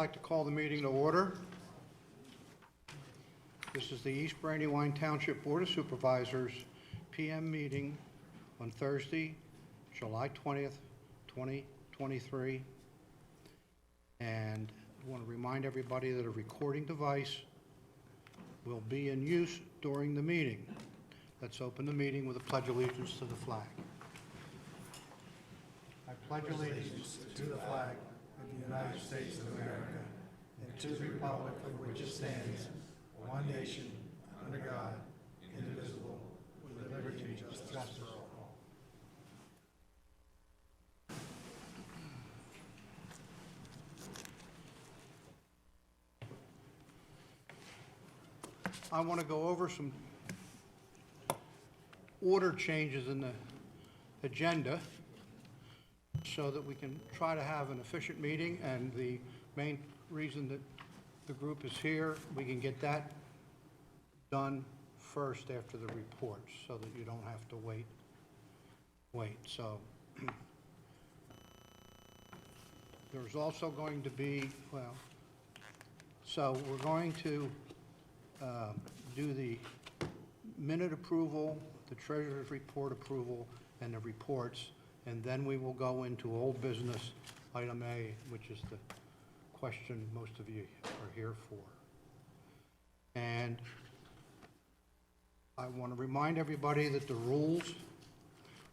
like to call the meeting to order. This is the East Brandywine Township Board of Supervisors PM meeting on Thursday, July 20th, 2023. And I want to remind everybody that a recording device will be in use during the meeting. Let's open the meeting with a pledge of allegiance to the flag. I pledge allegiance to the flag of the United States of America and to the republic for which it stands, one nation, under God, indivisible, with liberty and justice for all. I want to go over some order changes in the agenda so that we can try to have an efficient meeting, and the main reason that the group is here, we can get that done first after the reports so that you don't have to wait. So there's also going to be, so we're going to do the minute approval, the treasurer's report approval, and the reports, and then we will go into old business, item A, which is the question most of you are here for. And I want to remind everybody that the rules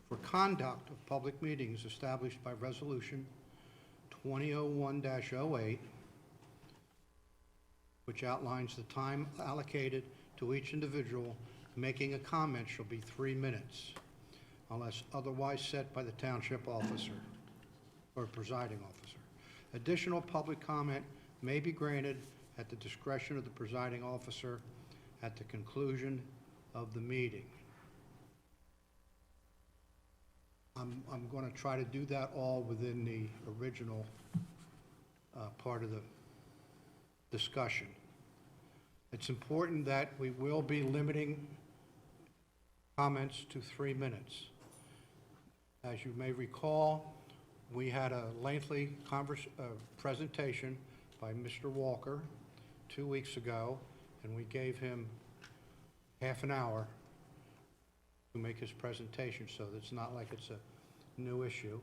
for conduct of public meetings established by Resolution 2001-08, which outlines the time allocated to each individual making a comment, shall be 3 minutes, unless otherwise set by the township officer or presiding officer. Additional public comment may be granted at the discretion of the presiding officer at the conclusion of the meeting. I'm going to try to do that all within the original part of the discussion. It's important that we will be limiting comments to 3 minutes. As you may recall, we had a lengthy presentation by Mr. Walker 2 weeks ago, and we gave him half an hour to make his presentation, so it's not like it's a new issue.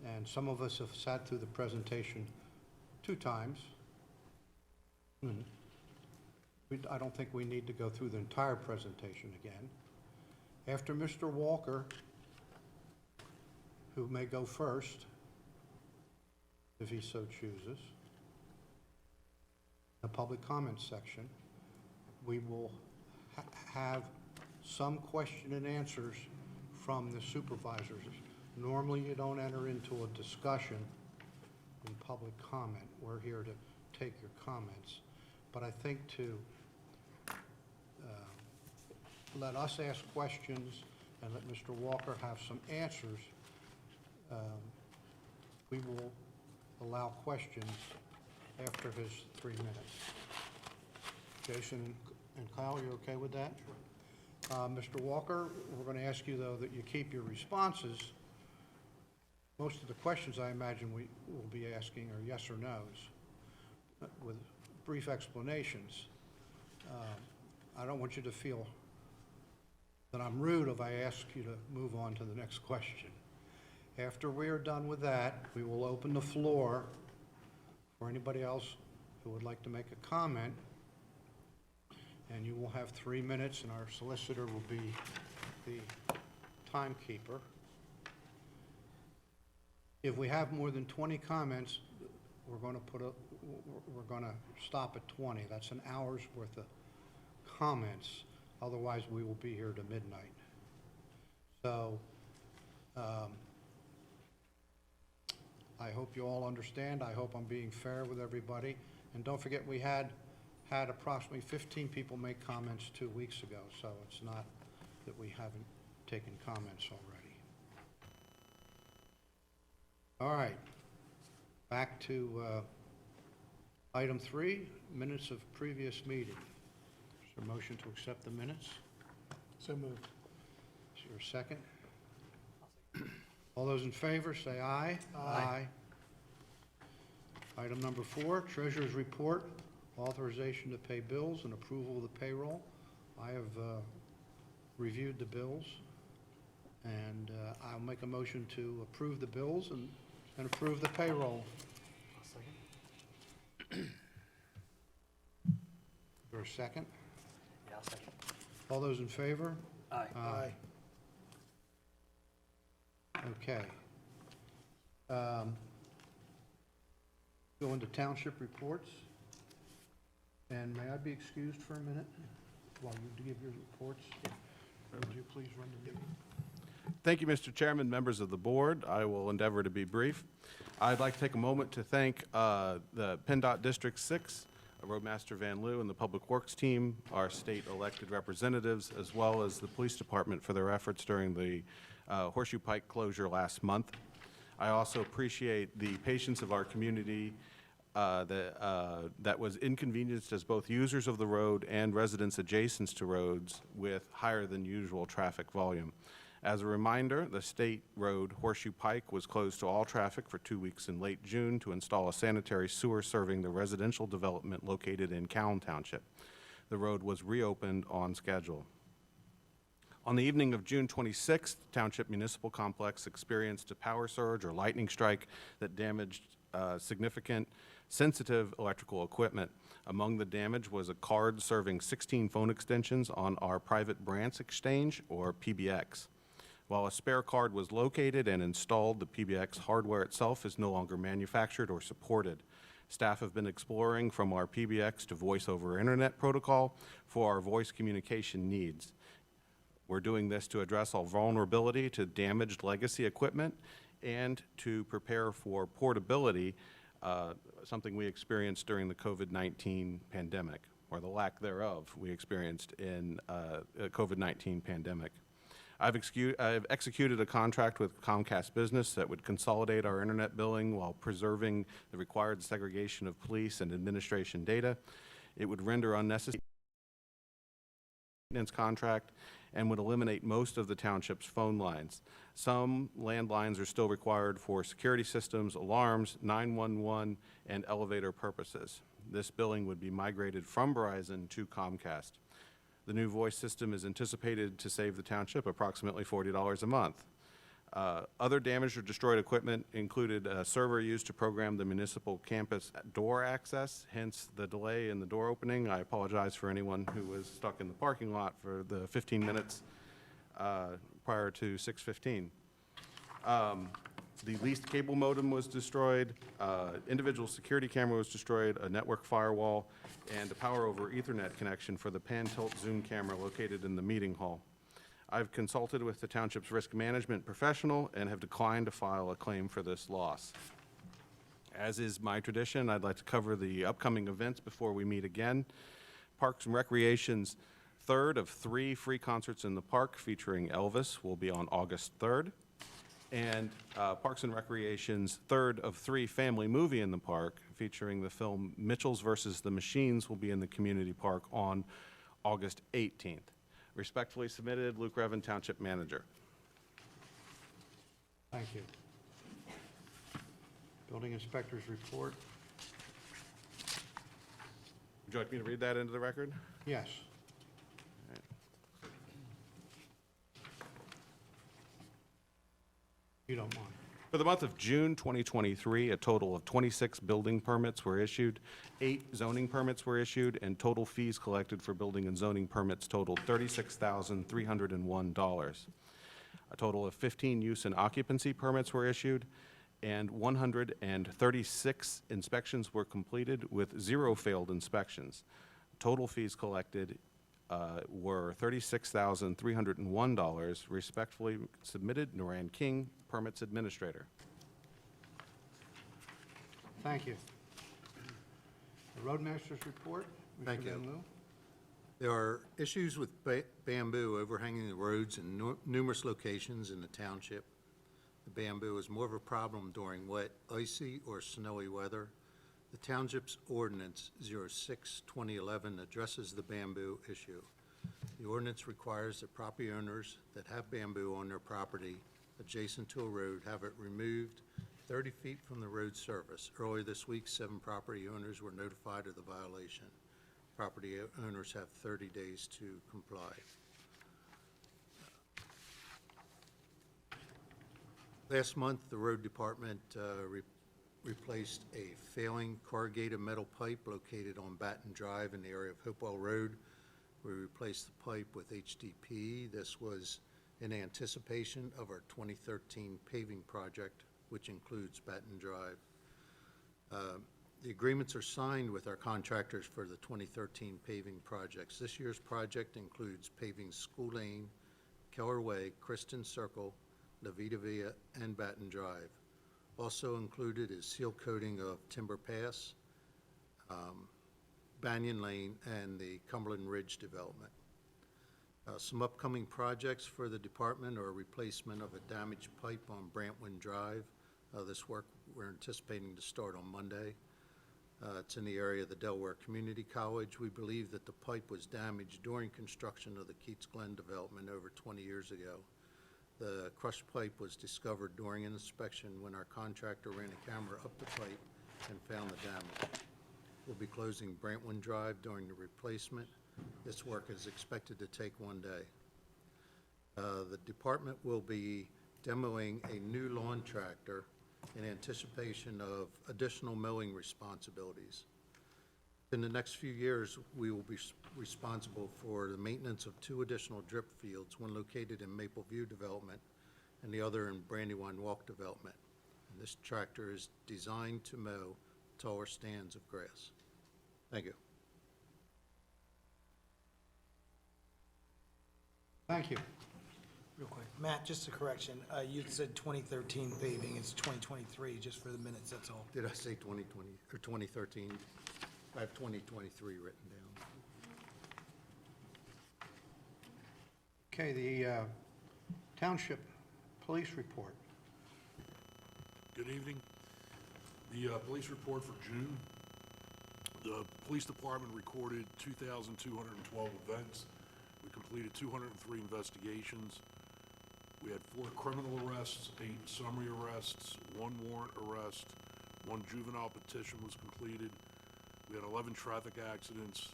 And some of us have sat through the presentation 2 times. I don't think we need to go through the entire presentation again. After Mr. Walker, who may go first, if he so chooses, the public comment section, we will have some question and answers from the supervisors. Normally you don't enter into a discussion in public comment. We're here to take your comments. But I think to let us ask questions and let Mr. Walker have some answers, we will allow questions after his 3 minutes. Jason and Kyle, you okay with that? Sure. Mr. Walker, we're going to ask you, though, that you keep your responses. Most of the questions I imagine we will be asking are yes or no's with brief explanations. I don't want you to feel that I'm rude if I ask you to move on to the next question. After we are done with that, we will open the floor for anybody else who would like to make a comment, and you will have 3 minutes, and our solicitor will be the timekeeper. If we have more than 20 comments, we're going to stop at 20. That's an hour's worth of comments. Otherwise, we will be here to midnight. So I hope you all understand. I hope I'm being fair with everybody. And don't forget, we had approximately 15 people make comments 2 weeks ago, so it's not that we haven't taken comments already. All right, back to item 3, minutes of previous meeting. Is there a motion to accept the minutes? So moved. Is there a second? All those in favor say aye. Aye. Item number 4, Treasurer's Report, authorization to pay bills and approval of the payroll. I have reviewed the bills, and I'll make a motion to approve the bills and approve the payroll. Is there a second? Yeah, I'll second. All those in favor? Aye. Aye. Okay. Go into township reports. And may I be excused for a minute while you give your reports? Would you please run the meeting? Thank you, Mr. Chairman, members of the board. I will endeavor to be brief. I'd like to take a moment to thank the PennDOT District 6, Roadmaster Van Loo, and the Public Works team, our state elected representatives, as well as the police department for their efforts during the Horseshoe Pike closure last month. I also appreciate the patience of our community that was inconvenienced as both users of the road and residents adjacent to roads with higher than usual traffic volume. As a reminder, the state road Horseshoe Pike was closed to all traffic for 2 weeks in late June to install a sanitary sewer serving the residential development located in Cowan Township. The road was reopened on schedule. On the evening of June 26th, Township Municipal Complex experienced a power surge or lightning strike that damaged significant sensitive electrical equipment. Among the damage was a card serving 16 phone extensions on our private branch exchange, or PBX. While a spare card was located and installed, the PBX hardware itself is no longer manufactured or supported. Staff have been exploring from our PBX to voice over internet protocol for our voice communication needs. We're doing this to address all vulnerability to damaged legacy equipment and to prepare for portability, something we experienced during the COVID-19 pandemic, or the lack thereof we experienced in COVID-19 pandemic. I've executed a contract with Comcast Business that would consolidate our internet billing while preserving the required segregation of police and administration data. It would render unnecessary maintenance contract and would eliminate most of the township's phone lines. Some landlines are still required for security systems, alarms, 911, and elevator purposes. This billing would be migrated from Verizon to Comcast. The new voice system is anticipated to save the township approximately $40 a month. Other damaged or destroyed equipment included a server used to program the municipal campus door access, hence the delay in the door opening. I apologize for anyone who was stuck in the parking lot for the 15 minutes prior to 6:15. The leased cable modem was destroyed, individual security camera was destroyed, a network firewall, and a power over Ethernet connection for the pan-tilt zoom camera located in the meeting hall. I've consulted with the township's risk management professional and have declined to file a claim for this loss. As is my tradition, I'd like to cover the upcoming events before we meet again. Parks and Recreation's third of 3 free concerts in the park featuring Elvis will be on August 3rd. And Parks and Recreation's third of 3 family movie in the park featuring the film Mitchells vs. the Machines will be in the community park on August 18th. Respectfully submitted, Luke Revan, Township Manager. Thank you. Building Inspector's Report. Would you like me to read that into the record? Yes. You don't mind. For the month of June 2023, a total of 26 building permits were issued, 8 zoning permits were issued, and total fees collected for building and zoning permits totaled $36,301. A total of 15 use and occupancy permits were issued, and 136 inspections were completed with 0 failed inspections. Total fees collected were $36,301. Respectfully submitted, Noran King, Permits Administrator. Thank you. The Roadmaster's Report. Thank Mr. you. Van Loo. There are issues with bamboo overhanging the roads in numerous locations in the township. The bamboo is more of a problem during wet, icy, or snowy weather. The township's ordinance 06-2011 addresses the bamboo issue. The ordinance requires that property owners that have bamboo on their property adjacent to a road have it removed 30 feet from the road surface. Earlier this week, 7 property owners were notified of the violation. Property owners have 30 days to comply. Last month, the road department replaced a failing corrugated metal pipe located on Batten Drive in the area of Hopewell Road. We replaced the pipe with HDPE. This was in anticipation of our 2013 paving project, which includes Batten Drive. The agreements are signed with our contractors for the 2013 paving projects. This year's project includes paving School Lane, Keller Way, Kristen Circle, La Vita Villa, and Batten Drive. Also included is seal coating of Timber Pass, Banyan Lane, and the Cumberland Ridge development. Some upcoming projects for the department are replacement of a damaged pipe on Brandywine Drive. This work we're anticipating to start on Monday. It's in the area of the Delaware Community College. We believe that the pipe was damaged during construction of the Keats Glen development over 20 years ago. The crushed pipe was discovered during an inspection when our contractor ran a camera up the pipe and found the damage. We'll be closing Brantwood Drive during the replacement. This work is expected to take 1 day. The department will be demoing a new lawn tractor in anticipation of additional mowing responsibilities. In the next few years, we will be responsible for the maintenance of 2 additional drip fields, one located in Maple View development and the other in Brandywine Walk development. And this tractor is designed to mow taller stands of grass. Thank you. Thank you. Real quick, Matt, just a correction. You said 2013 paving, it's 2023, just for the minutes, that's all. Did I say 2020 or 2013? I have 2023 written down. Okay, the Township Police Report. Good evening. The police report for June. The police department recorded 2,212 events. We completed 203 investigations. We had 4 criminal arrests, 8 summary arrests, 1 warrant arrest, 1 juvenile petition was completed. We had 11 traffic accidents.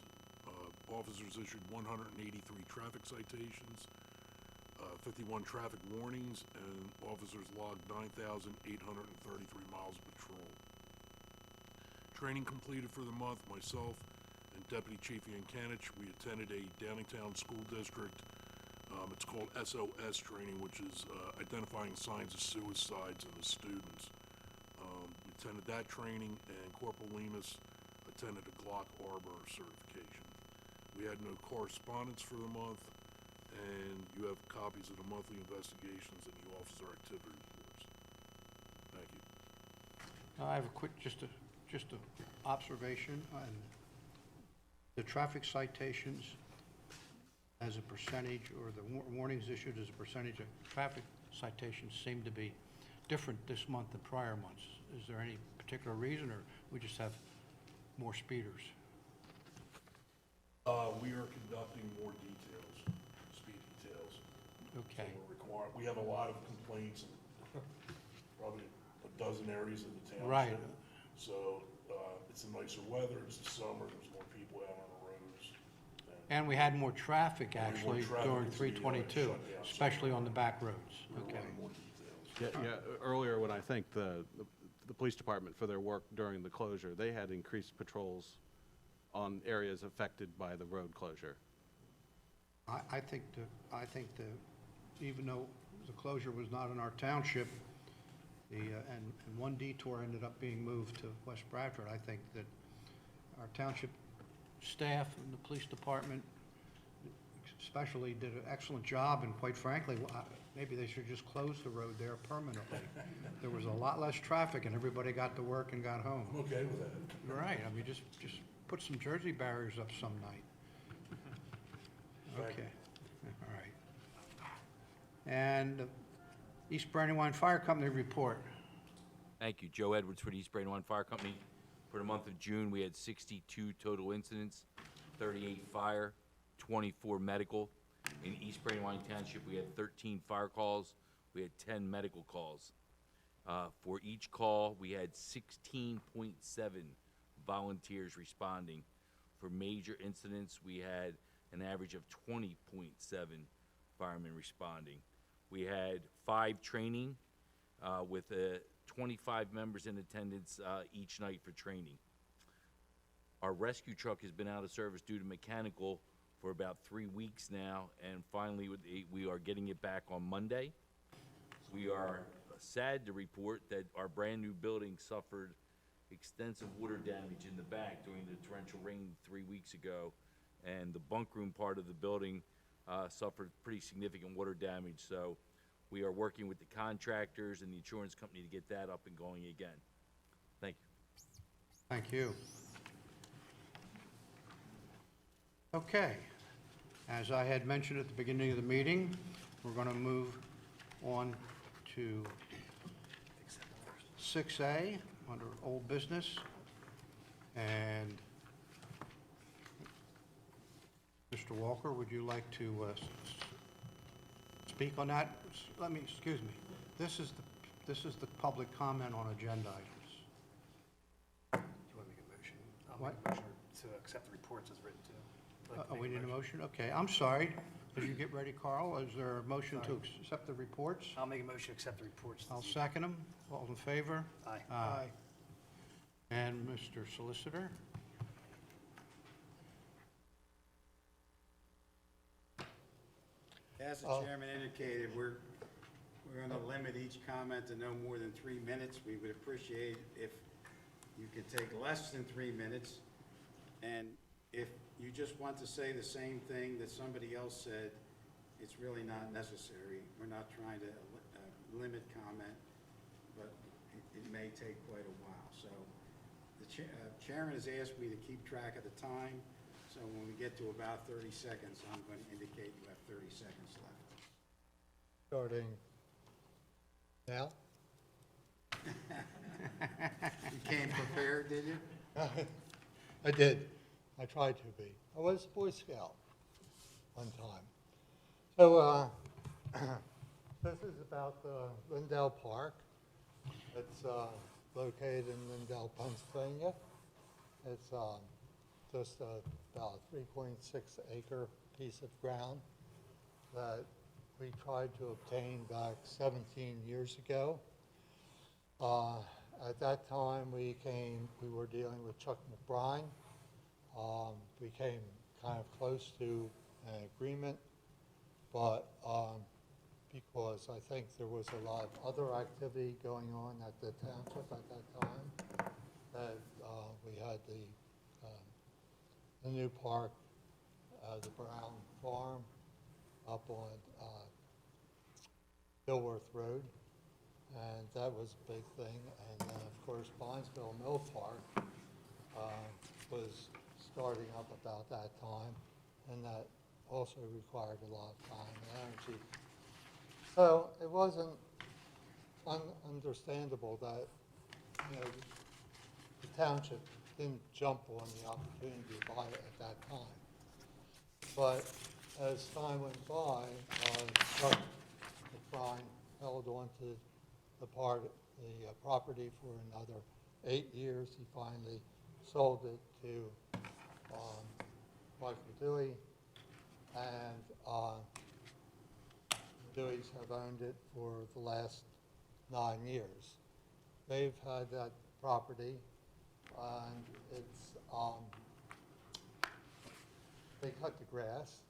Officers issued 183 traffic citations, 51 traffic warnings, and officers logged 9,833 miles of patrol. Training completed for the month. Myself and Deputy Chief Ian Kanich, we attended a Downingtown School District. It's called SOS training, which is identifying signs of suicides in the students. We attended that training, and Corporal Lemus attended a Glock Arbor certification. We had no correspondence for the month, and you have copies of the monthly investigations and the officer activity reports. Thank you. I have a quick, just a observation on the traffic citations as a percentage, or the warnings issued as a percentage of traffic citations seem to be different this month than prior months. Is there any particular reason, or we just have more speeders? We are conducting more details, speed details. Okay. So we have a lot of complaints in probably a dozen areas of the township. Right. So it's the nicer weather, it's the summer, there's more people out on the roads. And we had more traffic, And more actually, traffic during as we, 322, shut down especially some on the back roads. We're Okay. running more details. Yeah, earlier when I thanked the police department for their work during the closure, they had increased patrols on areas affected by the road closure. I think even though the closure was not in our township, and one detour ended up being moved to West Bradford, I think that our township staff and the police department especially did an excellent job, and quite frankly, maybe they should just close the road there permanently. There was a lot less traffic, and everybody got to work and got home. I'm okay with that. Right, I mean, just put some Jersey barriers up some night. Thank Okay, all right. And East Brandywine Fire Company report. Thank you. Joe Edwards for the East Brandywine Fire Company. For the month of June, we had 62 total incidents, 38 fire, 24 medical. In East Brandywine Township, we had 13 fire calls. We had 10 medical calls. For each call, we had 16.7 volunteers responding. For major incidents, we had an average of 20.7 firemen responding. We had 5 training with 25 members in attendance each night for training. Our rescue truck has been out of service due to mechanical for about 3 weeks now, and finally we are getting it back on Monday. We are sad to report that our brand-new building suffered extensive water damage in the back during the torrential rain 3 weeks ago, and the bunk room part of the building suffered pretty significant water damage. So we are working with the contractors and the insurance company to get that up and going again. Thank you. Thank you. Okay, as I had mentioned at the beginning of the meeting, we're going to move on to 6A under old business. And Mr. Walker, would you like to speak on that? Excuse me. This is the public comment on agenda items. Do you want to make a motion? I'll What? make a motion to accept the reports as written, too. Would you like to We make need a motion? Okay, I'm sorry. As you get ready, Carl, is there a motion to accept the reports? I'll make a motion to accept the reports. I'll second them. All in favor? Aye. Aye. And Mr. Solicitor? As the chairman indicated, we're going to limit each comment to no more than 3 minutes. We would appreciate if you could take less than 3 minutes. And if you just want to say the same thing that somebody else said, it's really not necessary. We're not trying to limit comment, but it may take quite a while. So the chairman has asked me to keep track of the time. So when we get to about 30 seconds, I'm going to indicate you have 30 seconds left. Starting now? You came prepared, did you? I did. I tried to be. I was a Boy Scout one time. So this is about Lindell Park. It's located in Lindell, Pennsylvania. It's just about a 3.6 acre piece of ground that we tried to obtain back 17 years ago. At that time, we were dealing with Chuck McBride. We came kind of close to an agreement, but because I think there was a lot of other activity going on at the township at that time, that we had the new park, the Brown Farm, up on Dilworth Road, and that was a big thing. And then, of course, Bonsville Mill Park was starting up about that time, and that also required a lot of time and energy. So it wasn't understandable that, the township didn't jump on the opportunity to buy it at that time. But as time went by, Chuck McBride held on to the property for another 8 years. He finally sold it to Michael Dewey, and Deweys have owned it for the last 9 years. They've had that property, and it's, they cut the grass,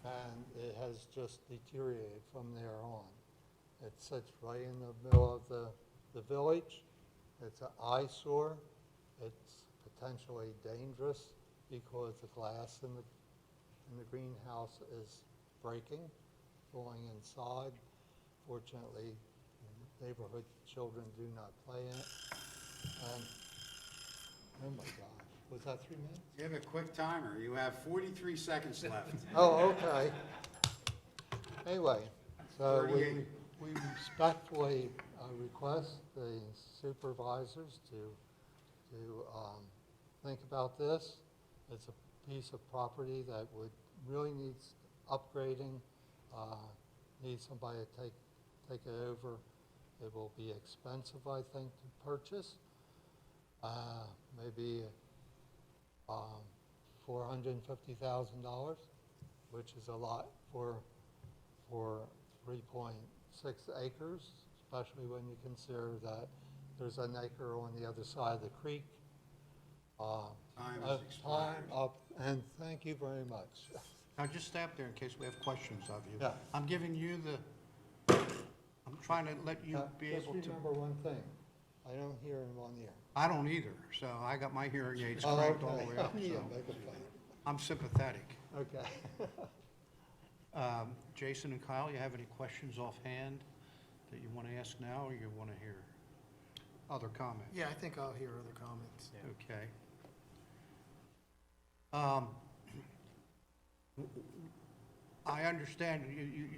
and it has just deteriorated from there on. It sits right in the middle of the village. It's an eyesore. It's potentially dangerous because the glass in the greenhouse is breaking, going inside. Fortunately, neighborhood children do not play in it. And, oh my gosh, was that 3 minutes? You have a quick timer. You have 43 seconds left. Oh, okay. Anyway, so 38. we respectfully request the supervisors to think about this. It's a piece of property that really needs upgrading, needs somebody to take it over It will be expensive, I think, to purchase. Maybe $450,000, which is a lot for 3.6 acres, especially when you consider that there's an acre on the other side of the creek. Time has expired. Time up, and thank you very much. Now, just stay up there in case we have questions of you. Yeah. I'm giving you I'm trying to let you be able Just to. remember one thing, I don't hear him on the air. I don't either, so I got my hearing aids Oh, cranked all the okay. way up, Yeah, so make it fun. I'm sympathetic. Okay. Jason and Kyle, you have any questions offhand that you want to ask now, or you want to hear other comments? Yeah, I think I'll hear other comments. Okay. I understand,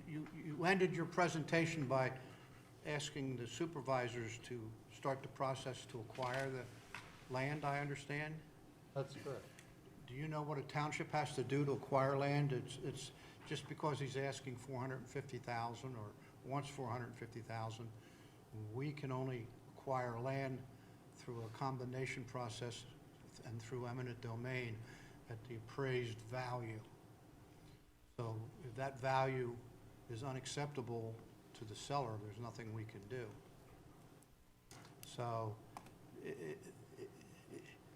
you ended your presentation by asking the supervisors to start the process to acquire the land, I understand? That's correct. Do you know what a township has to do to acquire land? It's just because he's asking 450,000 or wants 450,000, we can only acquire land through a combination process and through eminent domain at the appraised value. So if that value is unacceptable to the seller, there's nothing we can do. So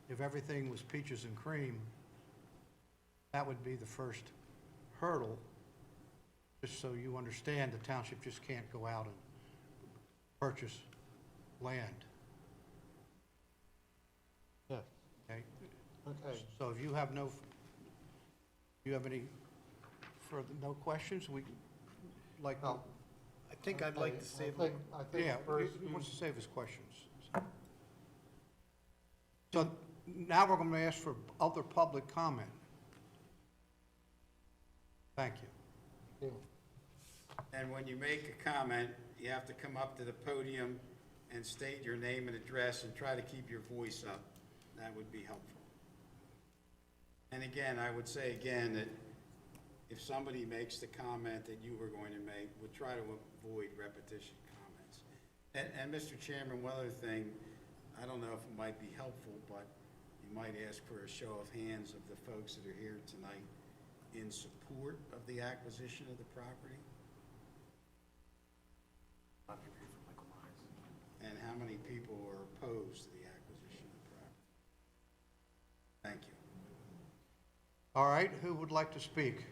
if everything was peaches and cream, that would be the first hurdle. Just so you understand, the township just can't go out and purchase land, Yeah, okay? okay. So if you have any further, no questions, we like, Well, I think I'd like to save, I think yeah, first he you- wants to save his questions. So now we're going to ask for other public comment. Thank you. And when you make a comment, you have to come up to the podium and state your name and address and try to keep your voice up. That would be helpful. And again, I would say again that if somebody makes the comment that you were going to make, we'll try to avoid repetition comments. And Mr. Chairman, one other thing, I don't know if it might be helpful, but you might ask for a show of hands of the folks that are here tonight in support of the acquisition of the property, and how many people are opposed to the acquisition of the property. Thank you. All right, who would like to speak?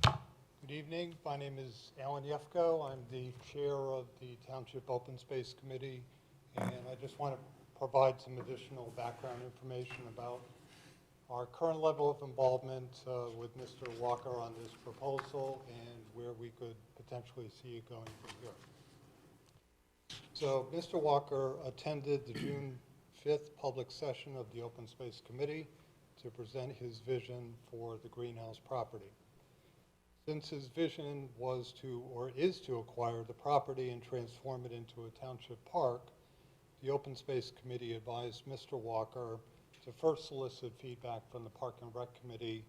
Good evening. My name is Alan Yefko. I'm the chair of the Township Open Space Committee, and I just want to provide some additional background information about our current level of involvement with Mr. Walker on this proposal and where we could potentially see it going from here. So Mr. Walker attended the June 5th public session of the Open Space Committee to present his vision for the greenhouse property. Since his vision was to, or is to, acquire the property and transform it into a township park, the Open Space Committee advised Mr. Walker to first solicit feedback from the Park and Rec Committee,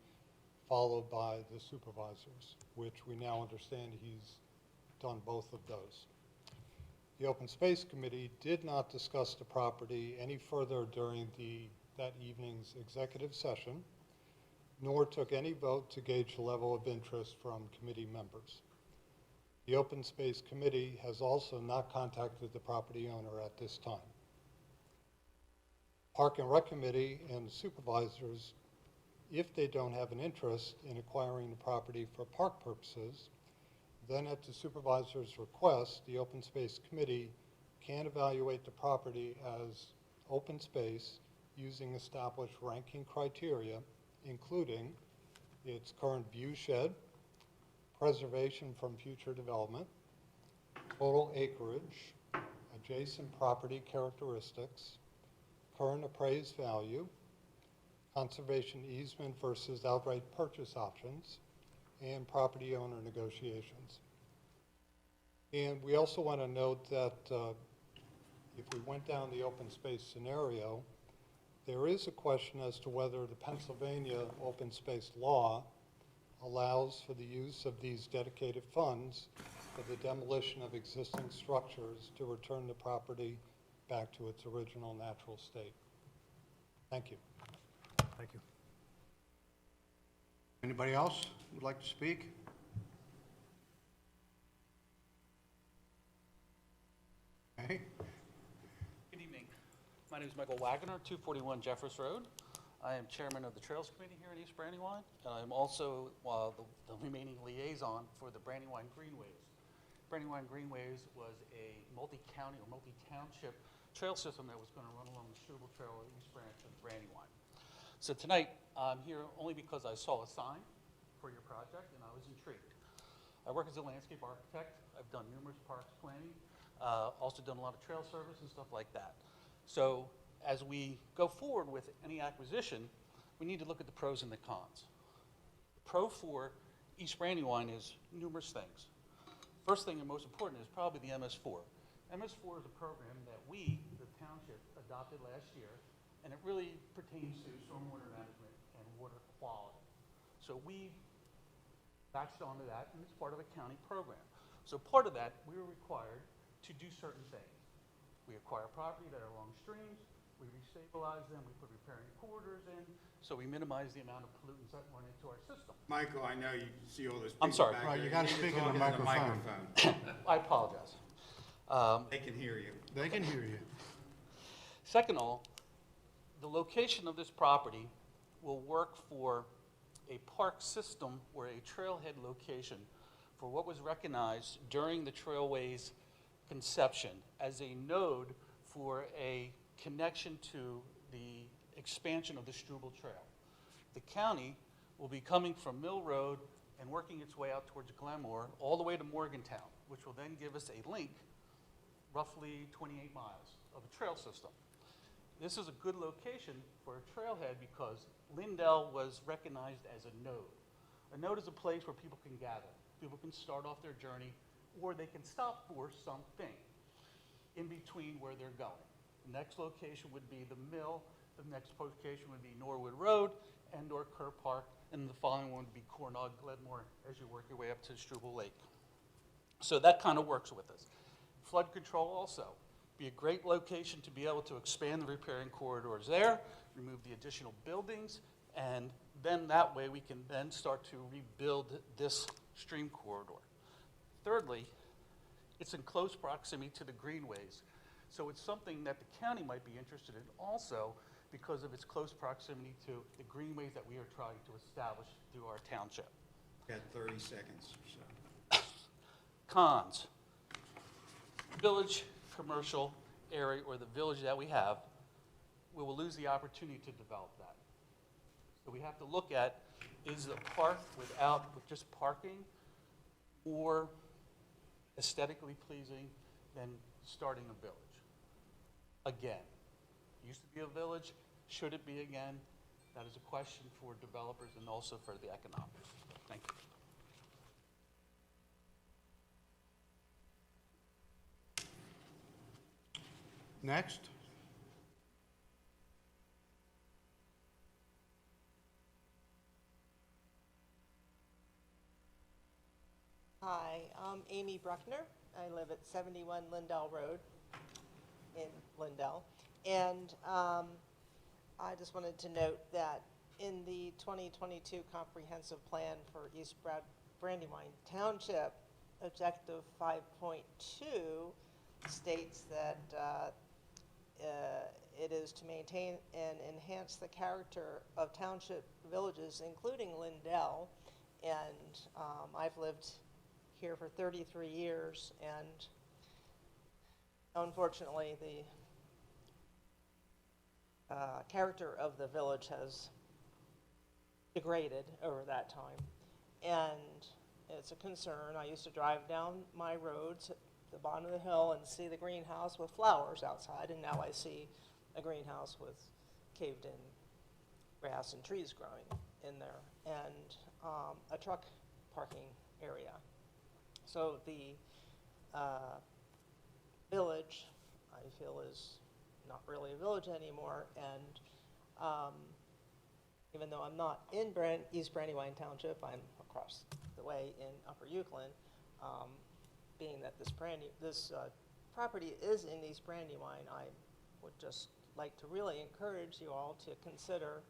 followed by the supervisors, which we now understand he's done both of those. The Open Space Committee did not discuss the property any further during that evening's executive session, nor took any vote to gauge the level of interest from committee members. The Open Space Committee has also not contacted the property owner at this time. Park and Rec Committee and supervisors, if they don't have an interest in acquiring the property for park purposes, then at the supervisor's request, the Open Space Committee can evaluate the property as open space using established ranking criteria, including its current view shed, preservation from future development, total acreage, adjacent property characteristics, current appraised value, conservation easement versus outright purchase options, and property owner negotiations. And we also want to note that if we went down the open space scenario, There is a question as to whether the Pennsylvania open space law allows for the use of these dedicated funds for the demolition of existing structures to return the property back to its original natural state. Thank you. Thank you. Anybody else would like to speak? Okay. Good evening. My name is Michael Wagner, 241 Jeffers Road. I am chairman of the Trails Committee here in East Brandywine, and I am also the remaining liaison for the Brandywine Greenways. Brandywine Greenways was a multi-county or multi-township trail system that was going to run along the Struble Trail at East Branch of Brandywine. So tonight, I'm here only because I saw a sign for your project and I was intrigued. I work as a landscape architect. I've done numerous parks planning, also done a lot of trail service and stuff like that. So as we go forward with any acquisition, we need to look at the pros and the cons. The pro for East Brandywine is numerous things. First thing and most important is probably the MS4. MS4 is a program that we, the township, adopted last year, and it really pertains to stormwater management and water quality. So we latched onto that, and it's part of a county program. So part of that, we were required to do certain things. We acquire property that are along streams, we restabilize them, we put riparian corridors in, so we minimize the amount of pollutants that run into our system. Michael, I know you see all those I'm people sorry. back Right, there. you gotta need to speak in talk the microphone. I apologize. They can hear you. They can hear you. Second of all, the location of this property will work for a park system or a trailhead location for what was recognized during the Trailways conception as a node for a connection to the expansion of the Struble Trail. The county will be coming from Mill Road and working its way out towards Glenmore all the way to Morgantown, which will then give us a link roughly 28 miles of a trail system. This is a good location for a trailhead because Lindell was recognized as a node. A node is a place where people can gather. People can start off their journey, or they can stop for something in between where they're going. The next location would be the mill. The next location would be Norwood Road and or Kerr Park, and the following one would be Coronado, Glenmore, as you work your way up to Struble Lake. So that kind of works with us. Flood control also. Be a great location to be able to expand the riparian corridors there, remove the additional buildings, and then that way we can then start to rebuild this stream corridor. Thirdly, it's in close proximity to the greenways. So it's something that the county might be interested in also because of its close proximity to the greenways that we are trying to establish through our township. Got 30 seconds or so. Cons. Village, commercial area, or the village that we have, we will lose the opportunity to develop that. So we have to look at, is the park with just parking more aesthetically pleasing than starting a village? Again, used to be a village, should it be again? That is a question for developers and also for the economics. Thank you. Next. Hi, I'm Amy Bruckner. I live at 71 Lindell Road in Lindell. And I just wanted to note that in the 2022 comprehensive plan for East Brandywine Township, objective 5.2 states that it is to maintain and enhance the character of township villages, including Lindell. And I've lived here for 33 years, and unfortunately, the character of the village has degraded over that time. And it's a concern. I used to drive down my roads at the bottom of the hill and see the greenhouse with flowers outside, and now I see a greenhouse with caved-in grass and trees growing in there, and a truck parking area. So the village, I feel, is not really a village anymore, and Even though I'm not in East Brandywine Township, I'm across the way in Upper Euclid. Being that this property is in East Brandywine, I would just like to really encourage you all to consider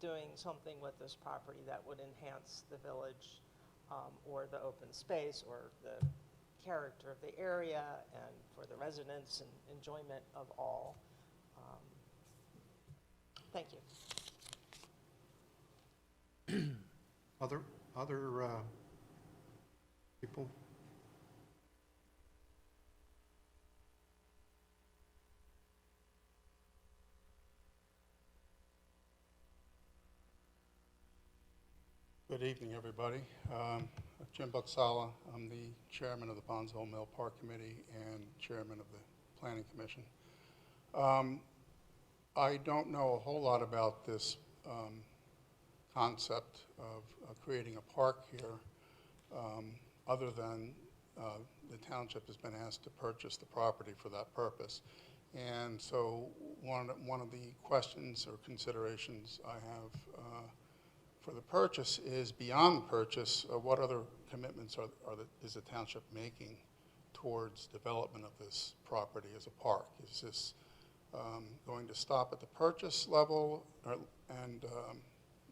doing something with this property that would enhance the village, or the open space, or the character of the area, and for the residents and enjoyment of all. Thank you. Other people? Good evening, everybody. Jim Bucksala. I'm the chairman of the Bondsville Mill Park Committee and chairman of the Planning Commission. I don't know a whole lot about this concept of creating a park here, other than the township has been asked to purchase the property for that purpose. And so one of the questions or considerations I have for the purchase is, beyond the purchase, what other commitments is the township making towards development of this property as a park? Is this going to stop at the purchase level, and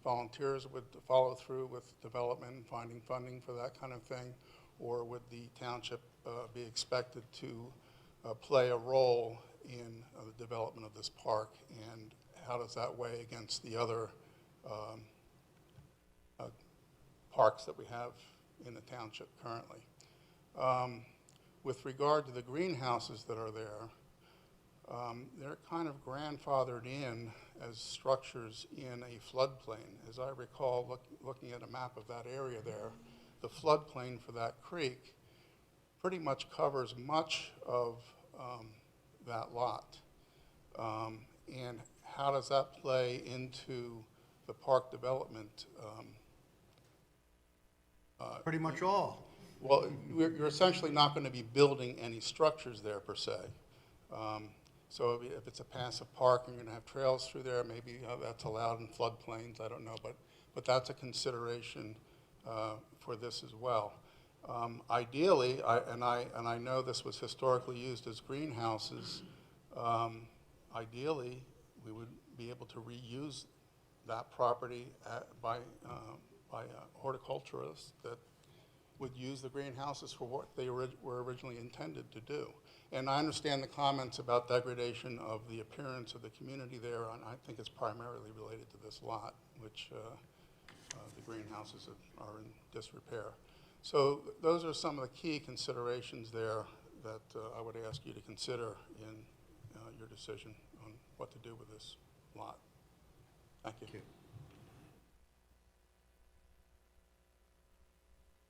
volunteers would follow through with development and finding funding for that kind of thing? Or would the township be expected to play a role in the development of this park? And how does that weigh against the other parks that we have in the township currently? With regard to the greenhouses that are there, they're kind of grandfathered in as structures in a floodplain. As I recall, looking at a map of that area there, the floodplain for that creek pretty much covers much of that lot. And how does that play into the park development? Pretty much all. Well, you're essentially not going to be building any structures there per se. So if it's a passive park, and you're going to have trails through there, maybe that's allowed in floodplains, I don't know, but that's a consideration for this as well. Ideally, and I know this was historically used as greenhouses, ideally we would be able to reuse that property by horticulturists that would use the greenhouses for what they were originally intended to do. And I understand the comments about degradation of the appearance of the community there, and I think it's primarily related to this lot, which the greenhouses are in disrepair. So those are some of the key considerations there that I would ask you to consider in your decision on what to do with this lot. Thank you.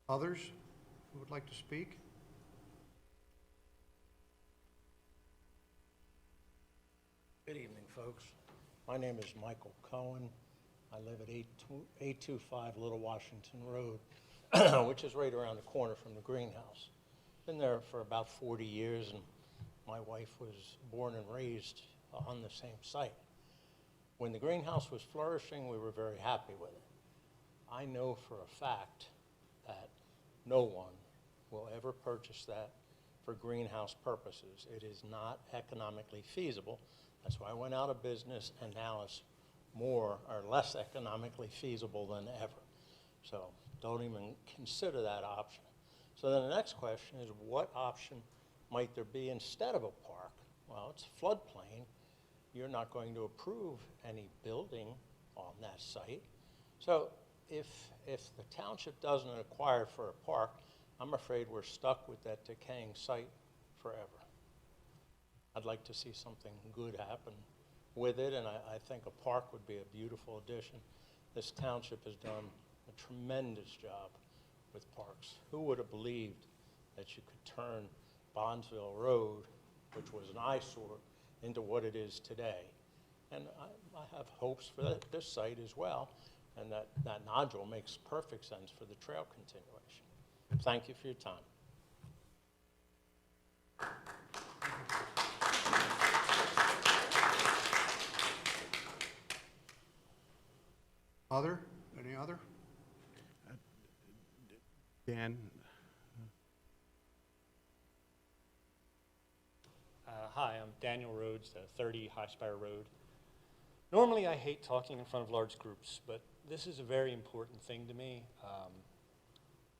Others who would like to speak? Good evening, folks. My name is Michael Cohen. I live at 825 Little Washington Road, which is right around the corner from the greenhouse. Been there for about 40 years, and my wife was born and raised on the same site. When the greenhouse was flourishing, we were very happy with it. I know for a fact that no one will ever purchase that for greenhouse purposes. It is not economically feasible. That's why I went out of business, and now it's more or less economically feasible than ever. So don't even consider that option. So then the next question is, what option might there be instead of a park? Well, it's a floodplain. You're not going to approve any building on that site. So if the township doesn't acquire for a park, I'm afraid we're stuck with that decaying site forever. I'd like to see something good happen with it, and I think a park would be a beautiful addition. This township has done a tremendous job with parks. Who would have believed that you could turn Bondsville Road, which was an eyesore, into what it is today? And I have hopes for this site as well, and that nodule makes perfect sense for the trail continuation. Thank you for your time. Other? Any other? Dan? Hi, I'm Daniel Rhodes, 30 High Spire Road. Normally, I hate talking in front of large groups, but this is a very important thing to me.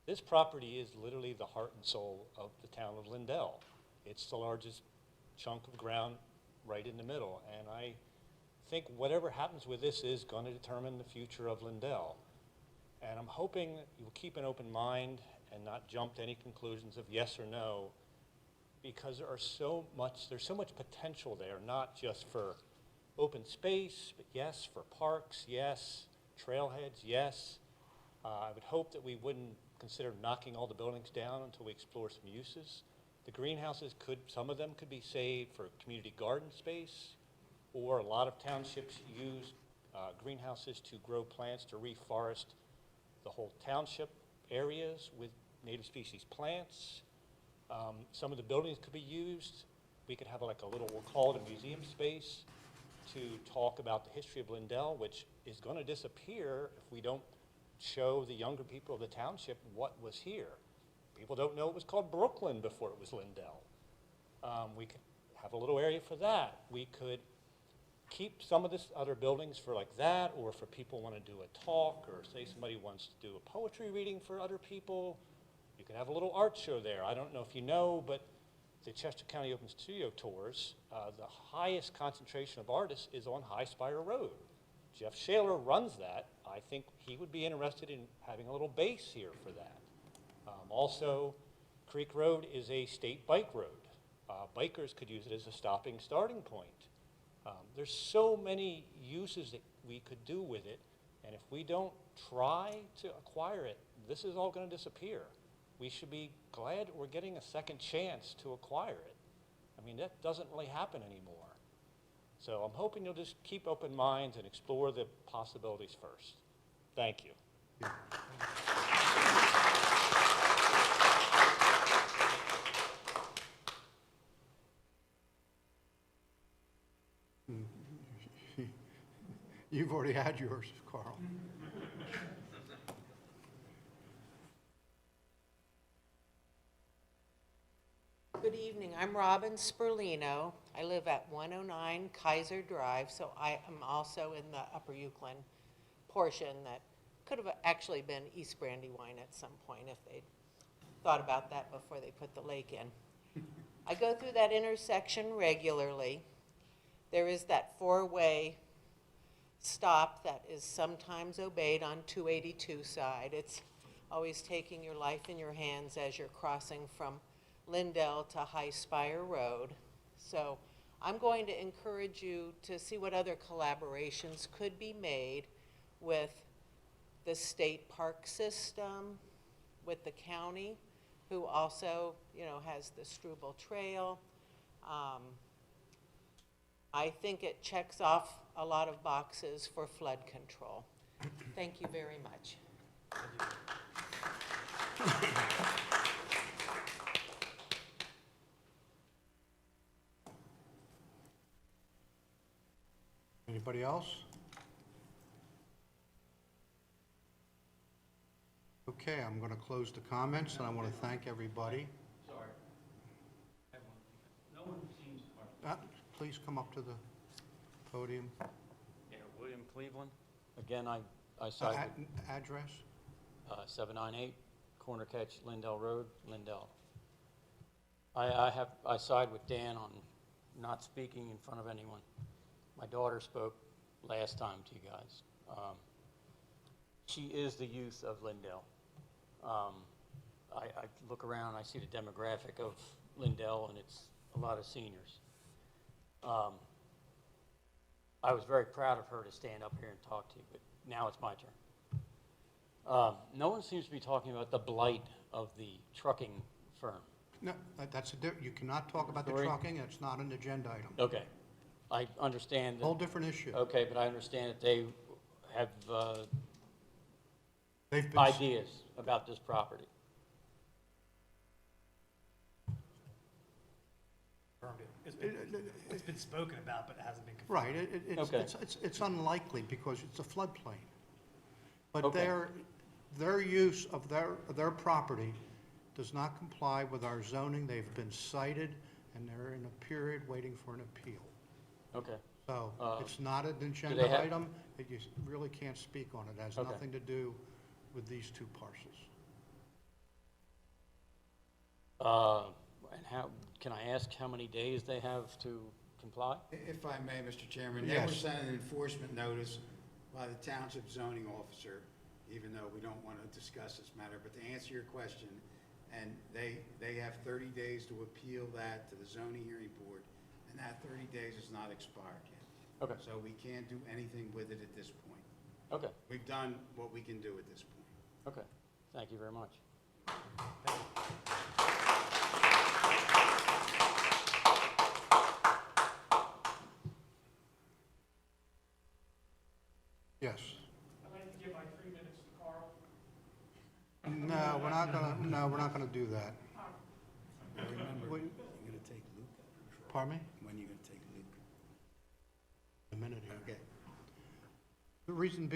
This property is literally the heart and soul of the town of Lindell. It's the largest chunk of ground right in the middle, and I think whatever happens with this is going to determine the future of Lindell. And I'm hoping you'll keep an open mind and not jump to any conclusions of yes or no, because there's so much potential there, not just for open space, but yes, for parks, yes, trailheads, yes. I would hope that we wouldn't consider knocking all the buildings down until we explore some uses. The greenhouses some of them could be saved for community garden space, or a lot of townships use greenhouses to grow plants to reforest the whole township areas with native species plants. Some of the buildings could be used. We could have like a little, we'll call it a museum space, to talk about the history of Lindell, which is going to disappear if we don't show the younger people of the township what was here. People don't know it was called Brooklyn before it was Lindell. We could have a little area for that. We could keep some of this other buildings for like that, or for people want to do a talk, or say somebody wants to do a poetry reading for other people. You could have a little art show there. I don't know if you know, but the Chester County Open Studio Tours, the highest concentration of artists is on High Spire Road. Jeff Shaler runs that. I think he would be interested in having a little base here for that. Also, Creek Road is a state bike road. Bikers could use it as a starting point. There's so many uses that we could do with it, and if we don't try to acquire it, this is all going to disappear. We should be glad we're getting a second chance to acquire it. I mean, that doesn't really happen anymore. So I'm hoping you'll just keep open minds and explore the possibilities first. Thank you. You've already had yours, Carl. Good evening. I'm Robin Sperlino. I live at 109 Kaiser Drive, so I am also in the Upper Euclid portion that could have actually been East Brandywine at some point if they'd thought about that before they put the lake in. I go through that intersection regularly. There is that four-way stop that is sometimes obeyed on 282 side. It's always taking your life in your hands as you're crossing from Lindell to High Spire Road. So I'm going to encourage you to see what other collaborations could be made with the state park system, with the county, who also, has the Struble Trail. I think it checks off a lot of boxes for flood control. Thank you very much. Anybody else? Okay, I'm going to close the comments, and I want to thank everybody. Sorry. No one seems to. Please come up to the podium. Yeah, William Cleveland. Again, I side with Address? 798 Corner Catch, Lindell Road, Lindell. I side with Dan on not speaking in front of anyone. My daughter spoke last time to you guys. She is the youth of Lindell. I look around, I see the demographic of Lindell, and it's a lot of seniors. I was very proud of her to stand up here and talk to you, but now it's my turn. No one seems to be talking about the blight of the trucking firm. No, you cannot talk about the Sorry? trucking, it's not an agenda item. Okay. I understand that. Whole different issue. Okay, but I understand that they have They've been ideas about this property. It's been spoken about, but it hasn't been confirmed. Right, Okay. it's unlikely because it's a floodplain. But Okay. their use of their property does not comply with our zoning. They've been cited, and they're in a period waiting for an appeal. Okay. So it's not an they agenda have- item. You really can't speak on it. It has Okay. nothing to do with these two parcels. And how, can I ask how many days they have to comply? If I may, Mr. Chairman, they were Yes. sent an enforcement notice by the township zoning officer, even though we don't want to discuss this matter, but to answer your question, and they have 30 days to appeal that to the zoning hearing board, and that 30 days is not expired yet. Okay. So we can't do anything with it at this point. Okay, We've done what we can do at this point. okay. Thank you very much. Yes. I'd like to give my 3 minutes to Carl. No, we're not gonna do that. Remember, Wait. you're going to take Luke? Pardon me? When are you going to take Luke? A minute here. Okay. The reason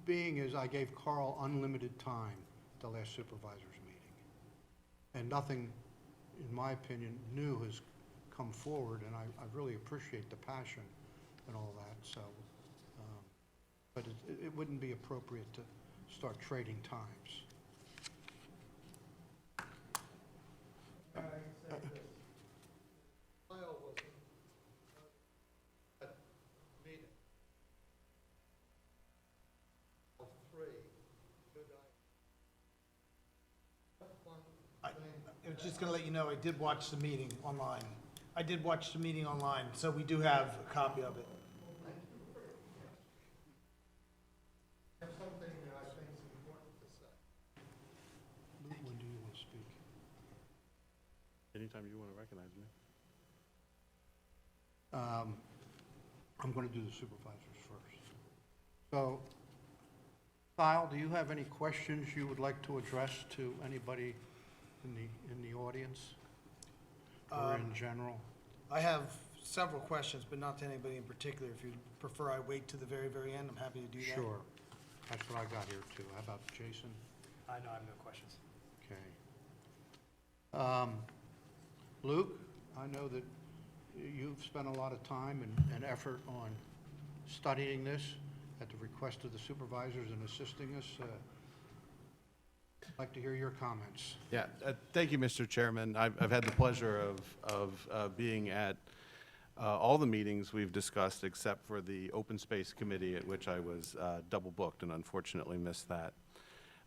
being is I gave Carl unlimited time at the last supervisors meeting. And nothing, in my opinion, new has come forward, and I really appreciate the passion and all that, so. But it wouldn't be appropriate to start trading times. Kyle was at meeting. Of 3, should I? I was just gonna let you know, I did watch the meeting online. I did watch the meeting online, so we do have a copy of it. I have something that I think is important to say. When do you want to speak? Anytime you want to recognize me. I'm going to do the supervisors first. So, Kyle, do you have any questions you would like to address to anybody in the audience? Or in general? I have several questions, but not to anybody in particular. If you'd prefer I wait to the very, very end, I'm happy to do that. Sure. That's what I got here, too. How about Jason? I know, I have no questions. Okay. Luke, I know that you've spent a lot of time and effort on studying this at the request of the supervisors and assisting us. I'd like to hear your comments. Yeah, thank you, Mr. Chairman. I've had the pleasure of being at all the meetings we've discussed except for the Open Space Committee, at which I was double booked and unfortunately missed that.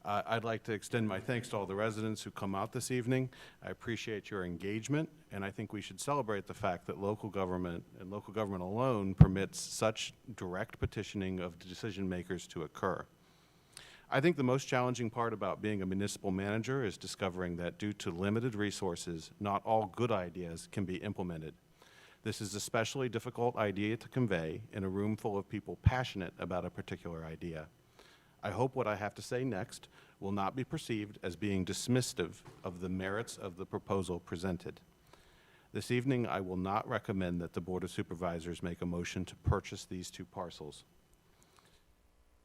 I'd like to extend my thanks to all the residents who come out this evening. I appreciate your engagement, and I think we should celebrate the fact that local government and local government alone permits such direct petitioning of decision makers to occur. I think the most challenging part about being a municipal manager is discovering that due to limited resources, not all good ideas can be implemented. This is especially difficult idea to convey in a room full of people passionate about a particular idea. I hope what I have to say next will not be perceived as being dismissive of the merits of the proposal presented. This evening, I will not recommend that the Board of Supervisors make a motion to purchase these two parcels.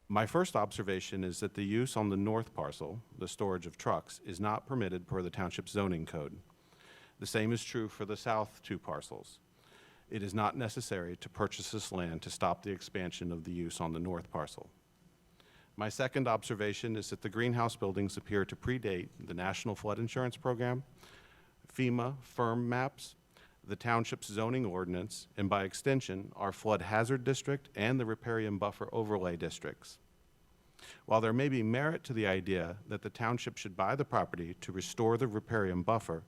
My first observation is that the use on the north parcel, the storage of trucks, is not permitted per the Township zoning code. The same is true for the south two parcels. It is not necessary to purchase this land to stop the expansion of the use on the north parcel. My second observation is that the greenhouse buildings appear to predate the National Flood Insurance Program, FEMA firm maps, the Township's zoning ordinance, and by extension, our flood hazard district and the riparian buffer overlay districts. While there may be merit to the idea that the Township should buy the property to restore the riparian buffer,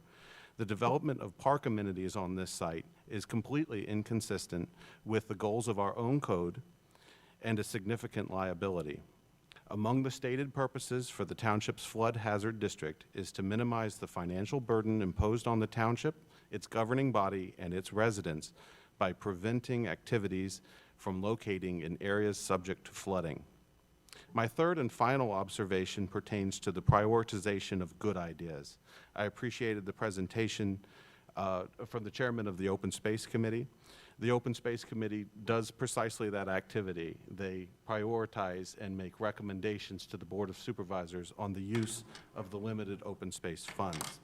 the development of park amenities on this site is completely inconsistent with the goals of our own code and a significant liability. Among the stated purposes for the Township's flood hazard district is to minimize the financial burden imposed on the Township, its governing body, and its residents by preventing activities from locating in areas subject to flooding. My third and final observation pertains to the prioritization of good ideas. I appreciated the presentation from the chairman of the Open Space Committee. The Open Space Committee does precisely that activity. They prioritize and make recommendations to the Board of Supervisors on the use of the limited open space funds.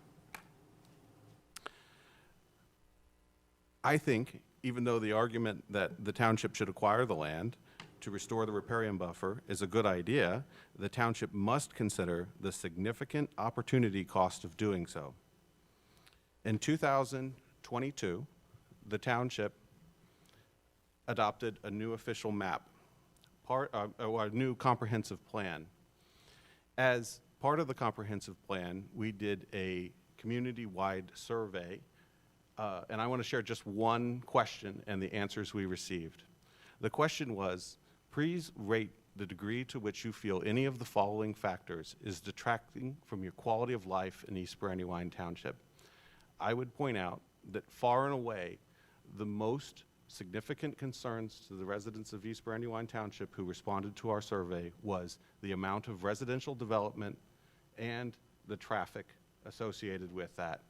I think, even though the argument that the township should acquire the land to restore the riparian buffer is a good idea, the township must consider the significant opportunity cost of doing so. In 2022, the township adopted a new official map, or a new comprehensive plan. As part of the comprehensive plan, we did a community-wide survey, and I want to share just one question and the answers we received. The question was, please rate the degree to which you feel any of the following factors is detracting from your quality of life in East Brandywine Township. I would point out that far and away, the most significant concerns to the residents of East Brandywine Township who responded to our survey was the amount of residential development and the traffic associated with that.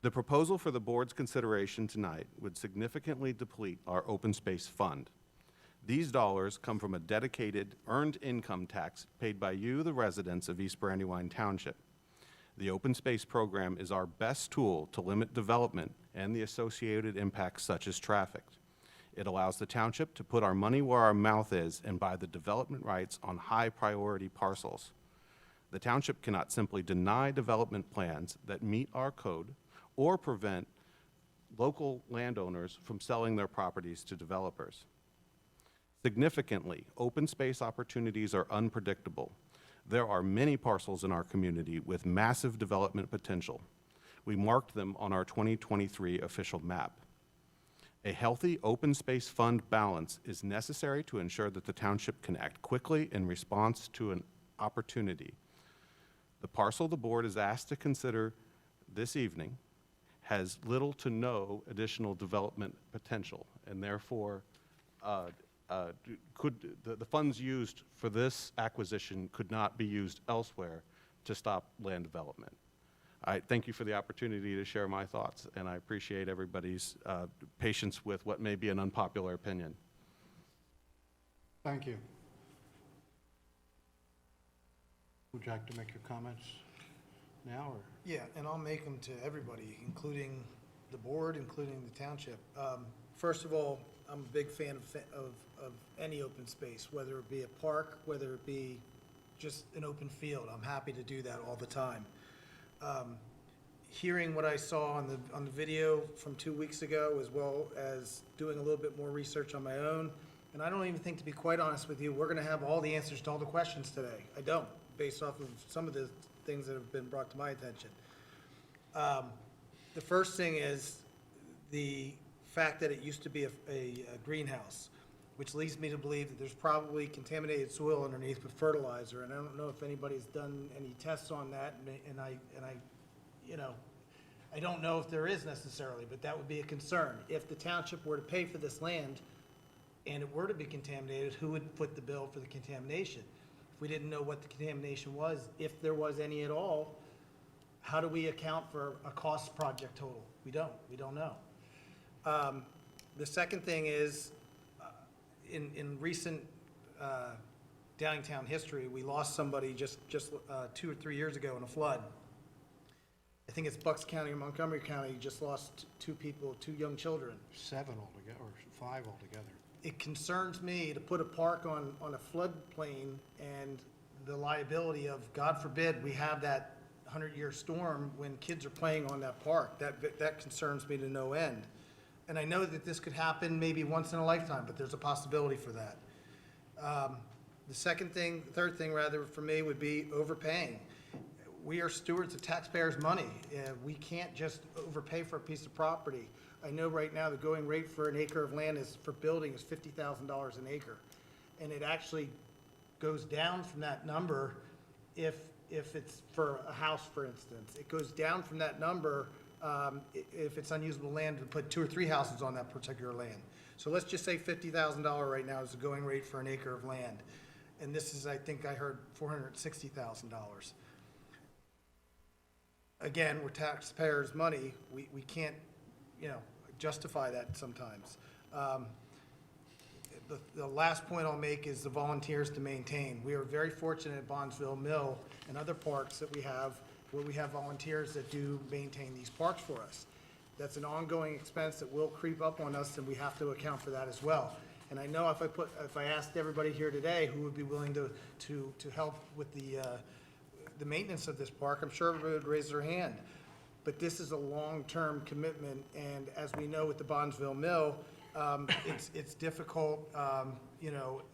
The proposal for the board's consideration tonight would significantly deplete our open space fund. These dollars come from a dedicated earned income tax paid by you, the residents of East Brandywine Township. The open space program is our best tool to limit development and the associated impacts such as traffic. It allows the township to put our money where our mouth is and buy the development rights on high priority parcels. The township cannot simply deny development plans that meet our code or prevent local landowners from selling their properties to developers. Significantly, open space opportunities are unpredictable. There are many parcels in our community with massive development potential. We marked them on our 2023 official map. A healthy open space fund balance is necessary to ensure that the township can act quickly in response to an opportunity. The parcel the board is asked to consider this evening has little to no additional development potential, and therefore the funds used for this acquisition could not be used elsewhere to stop land development. I thank you for the opportunity to share my thoughts, and I appreciate everybody's patience with what may be an unpopular opinion. Thank you. Would you like to make your comments now, or? Yeah, and I'll make them to everybody, including the board, including the township. First of all, I'm a big fan of any open space, whether it be a park, whether it be just an open field. I'm happy to do that all the time. Hearing what I saw on the video from 2 weeks ago, as well as doing a little bit more research on my own, and I don't even think, to be quite honest with you, we're going to have all the answers to all the questions today. I don't, based off of some of the things that have been brought to my attention. The first thing is the fact that it used to be a greenhouse, which leads me to believe that there's probably contaminated soil underneath with fertilizer, and I don't know if anybody's done any tests on that, and I you know, I don't know if there is necessarily, but that would be a concern. If the township were to pay for this land and it were to be contaminated, who would foot the bill for the contamination? If we didn't know what the contamination was, if there was any at all, how do we account for a cost project total? We don't know. The second thing is, in recent Downingtown history, we lost somebody just 2 or 3 years ago in a flood. I think it's Bucks County or Montgomery County just lost 2 people, 2 young children. 7 altogether, or 5 altogether. It concerns me to put a park on a floodplain and the liability of, God forbid, we have that 100-year storm when kids are playing on that park. That concerns me to no end. And I know that this could happen maybe once in a lifetime, but there's a possibility for that. The third thing rather, for me would be overpaying. We are stewards of taxpayers' money. We can't just overpay for a piece of property. I know right now the going rate for an acre of land for building is $50,000 an acre. And it actually goes down from that number if it's for a house, for instance. It goes down from that number if it's unusable land to put 2 or 3 houses on that particular land. So let's just say $50,000 right now is the going rate for an acre of land. And this is, I think I heard, $460,000. Again, we're taxpayers' money. We can't, justify that sometimes. The last point I'll make is the volunteers to maintain. We are very fortunate at Bondsville Mill and other parks that we have, where we have volunteers that do maintain these parks for us. That's an ongoing expense that will creep up on us, and we have to account for that as well. And I know if I asked everybody here today who would be willing to help with the maintenance of this park, I'm sure everybody would raise their hand. But this is a long-term commitment, and as we know with the Bondsville Mill, it's difficult.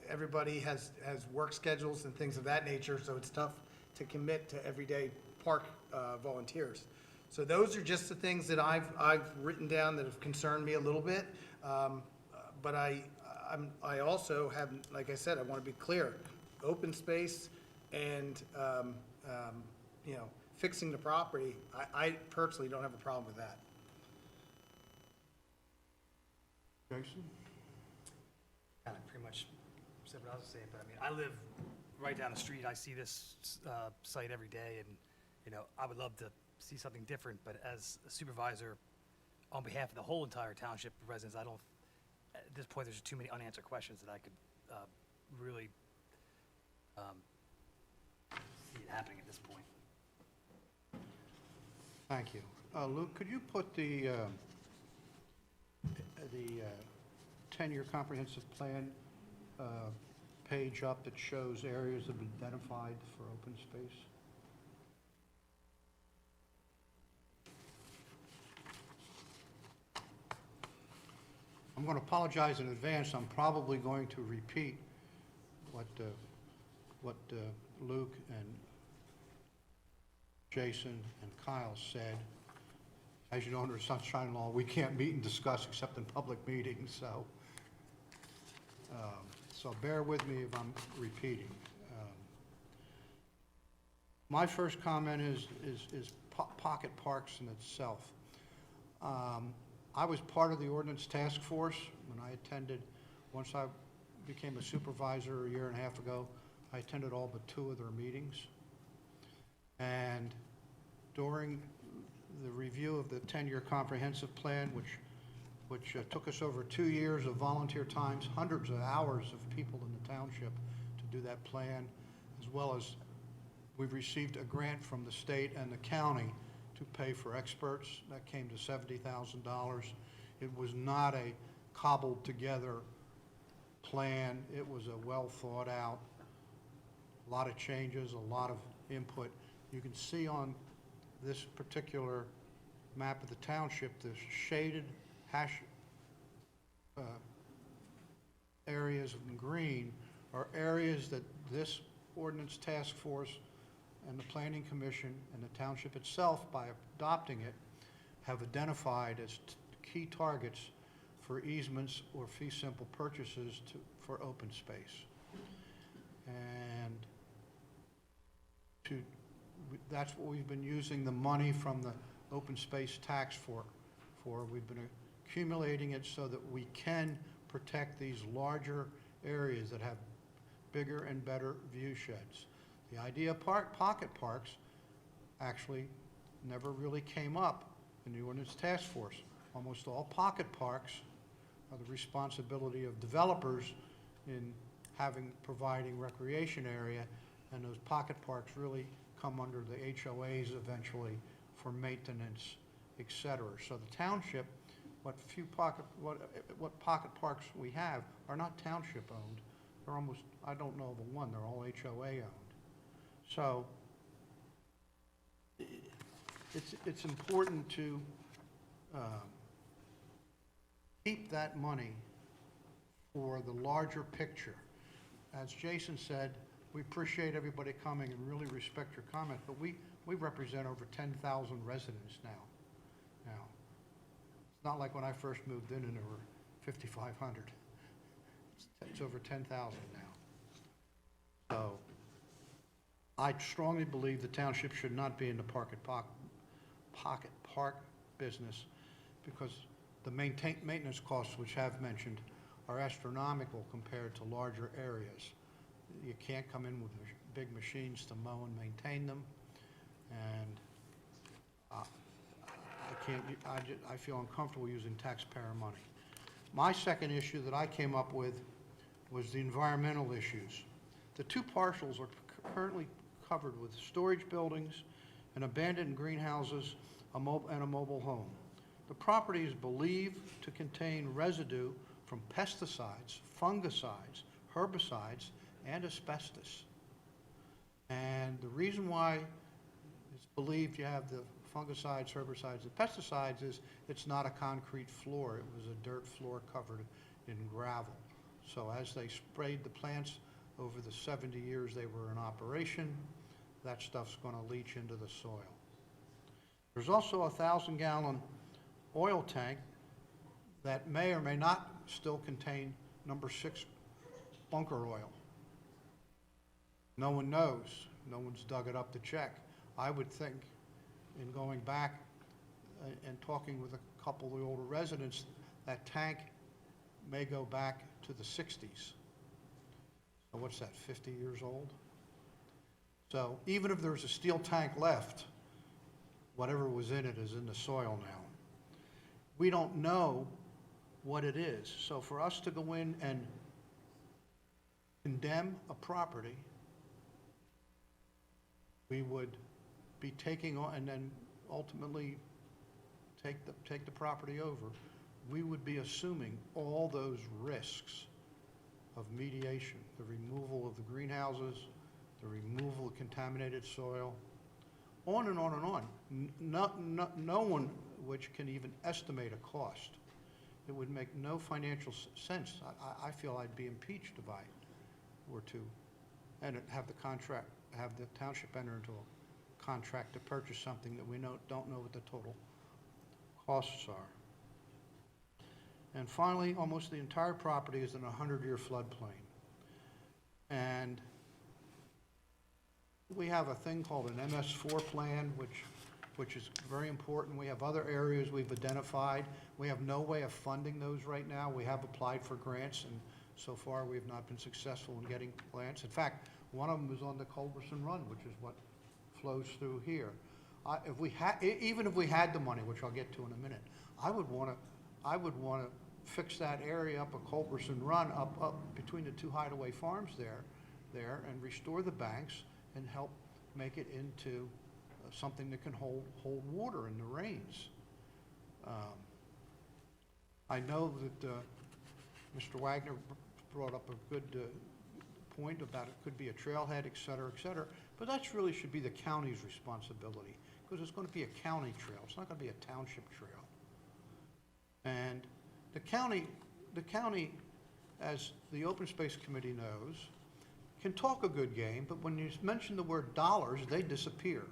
Everybody has work schedules and things of that nature, so it's tough to commit to everyday park volunteers. So those are just the things that I've written down that have concerned me a little bit. But I also have, like I said, I want to be clear, open space and, fixing the property, I personally don't have a problem with that. Jason? Kind of pretty much said what I was saying, but I mean, I live right down the street. I see this site every day, and, I would love to see something different, but as a supervisor, on behalf of the whole entire township residents, at this point, there's too many unanswered questions that I could really see it happening at this point. Thank you. Luke, could you put the 10-year comprehensive plan page up that shows areas that have been identified for open space? I'm going to apologize in advance. I'm probably going to repeat what Luke and Jason and Kyle said. As you know, under sunshine law, we can't meet and discuss except in public meetings, so bear with me if I'm repeating. My first comment is pocket parks in itself. I was part of the ordinance task force when I attended, once I became a supervisor a year and a half ago, I attended all but 2 of their meetings. And during the review of the 10-year comprehensive plan, which took us over 2 years of volunteer times, hundreds of hours of people in the township to do that plan, as well as we've received a grant from the state and the county to pay for experts. That came to $70,000. It was not a cobbled together plan. It was a well thought out, a lot of changes, a lot of input. You can see on this particular map of the township, the shaded hash areas in green are areas that this ordinance task force and the Planning Commission and the township itself, by adopting it, have identified as key targets for easements or fee simple purchases for open space. And that's what we've been using the money from the open space tax for. We've been accumulating it so that we can protect these larger areas that have bigger and better view sheds. The idea of pocket parks actually never really came up in the ordinance task force. Almost all pocket parks are the responsibility of developers in providing recreation area, and those pocket parks really come under the HOAs eventually for maintenance, et cetera. So the township, what pocket parks we have are not township owned. They're almost, I don't know of one, they're all HOA owned. So it's important to keep that money for the larger picture. As Jason said, we appreciate everybody coming and really respect your comment, but we represent over 10,000 residents now. It's not like when I first moved in and there were 5,500. It's over 10,000 now. So I strongly believe the township should not be in the pocket park business, because the maintenance costs, which I've mentioned, are astronomical compared to larger areas. You can't come in with big machines to mow and maintain them, and I can't, I feel uncomfortable using taxpayer money. My second issue that I came up with was the environmental issues. The two parcels are currently covered with storage buildings and abandoned greenhouses and a mobile home. The property is believed to contain residue from pesticides, fungicides, herbicides, and asbestos. And the reason why it's believed you have the fungicides, herbicides, and pesticides is it's not a concrete floor. It was a dirt floor covered in gravel. So as they sprayed the plants over the 70 years they were in operation, that stuff's going to leach into the soil. There's also a 1,000-gallon oil tank that may or may not still contain number 6 bunker oil. No one knows. No one's dug it up to check. I would think, in going back and talking with a couple of the older residents, that tank may go back to the 60s. So what's that, 50 years old? So even if there's a steel tank left, whatever was in it is in the soil now. We don't know what it is. So for us to go in and condemn a property, we would be taking on, and then ultimately take the property over. We would be assuming all those risks of mediation, the removal of the greenhouses, the removal of contaminated soil, on and on and on. No one which can even estimate a cost. It would make no financial sense. I feel I'd be impeached if I were to, and have the township enter into a contract to purchase something that we don't know what the total costs are. And finally, almost the entire property is in a 100-year floodplain. And we have a thing called an MS4 plan, which is very important. We have other areas we've identified. We have no way of funding those right now. We have applied for grants, and so far we have not been successful in getting grants. In fact, one of them is on the Culberson Run, which is what flows through here. Even if we had the money, which I'll get to in a minute, I would want to fix that area up a Culberson Run up between the two hideaway farms there, and restore the banks and help make it into something that can hold water in the rains. I know that Mr. Wagner brought up a good point about it could be a trailhead, et cetera, but that really should be the county's responsibility, because it's going to be a county trail. It's not going to be a township trail. And the county, as the Open Space Committee knows, can talk a good game, but when you mention the word dollars, they disappear.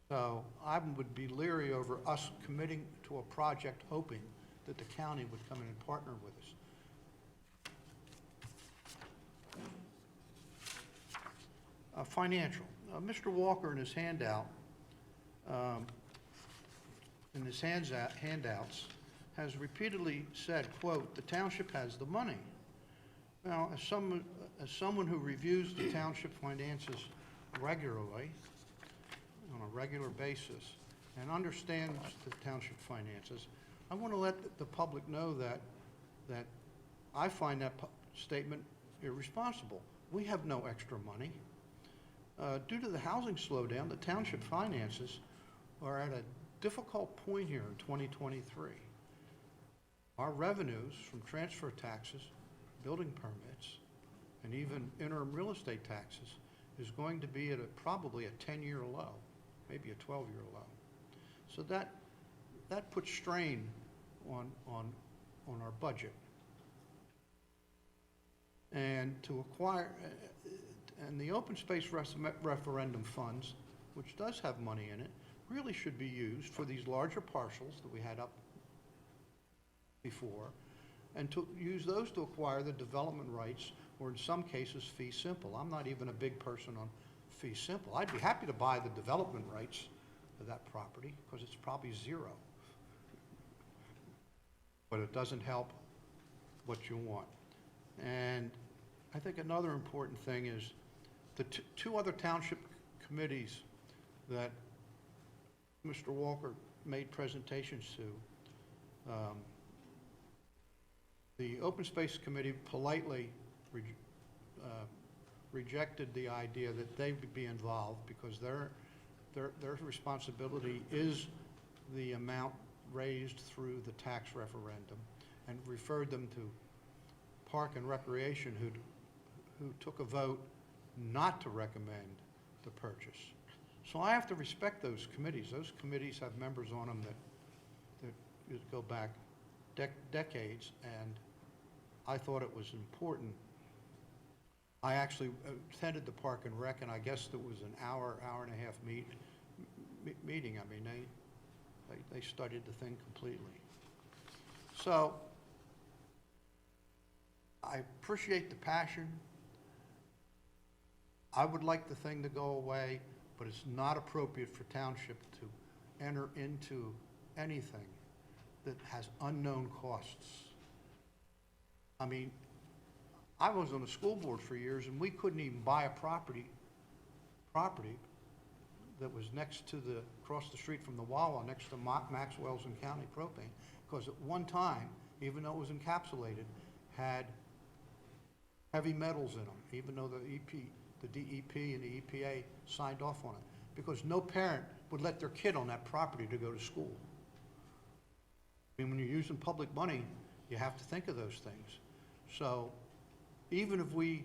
So I would be leery over us committing to a project hoping that the county would come in and partner with us. Financial. Mr. Walker in his handout, handouts, has repeatedly said, quote, "The township has the money." Now, as someone who reviews the township finances regularly, on a regular basis, and understands the township finances, I want to let the public know that I find that statement irresponsible. We have no extra money. Due to the housing slowdown, the township finances are at a difficult point here in 2023. Our revenues from transfer taxes, building permits, and even interim real estate taxes is going to be at probably a 10-year low, maybe a 12-year low. So that puts strain on our budget. And to acquire, and the open space referendum funds, which does have money in it, really should be used for these larger parcels that we had up before, and to use those to acquire the development rights, or in some cases fee simple. I'm not even a big person on fee simple. I'd be happy to buy the development rights of that property because it's probably zero. But it doesn't help what you want. And I think another important thing is the two other township committees that Mr. Walker made presentations to, the Open Space Committee politely rejected the idea that they would be involved because their responsibility is the amount raised through the tax referendum, and referred them to Park and Recreation, who took a vote not to recommend the purchase. So I have to respect those committees. Those committees have members on them that go back decades, and I thought it was important. I actually attended the Park and Rec, and I guess it was an hour and a half meeting. I mean, they studied the thing completely. So I appreciate the passion. I would like the thing to go away, but it's not appropriate for Township to enter into anything that has unknown costs. I mean, I was on the school board for years, and we couldn't even buy a property that was across the street from the Wawa, next to Maxwell's and County Propane, because at one time, even though it was encapsulated, had heavy metals in them, even though the DEP and the EPA signed off on it, because no parent would let their kid on that property to go to school. I mean, when you're using public money, you have to think of those things. So even if we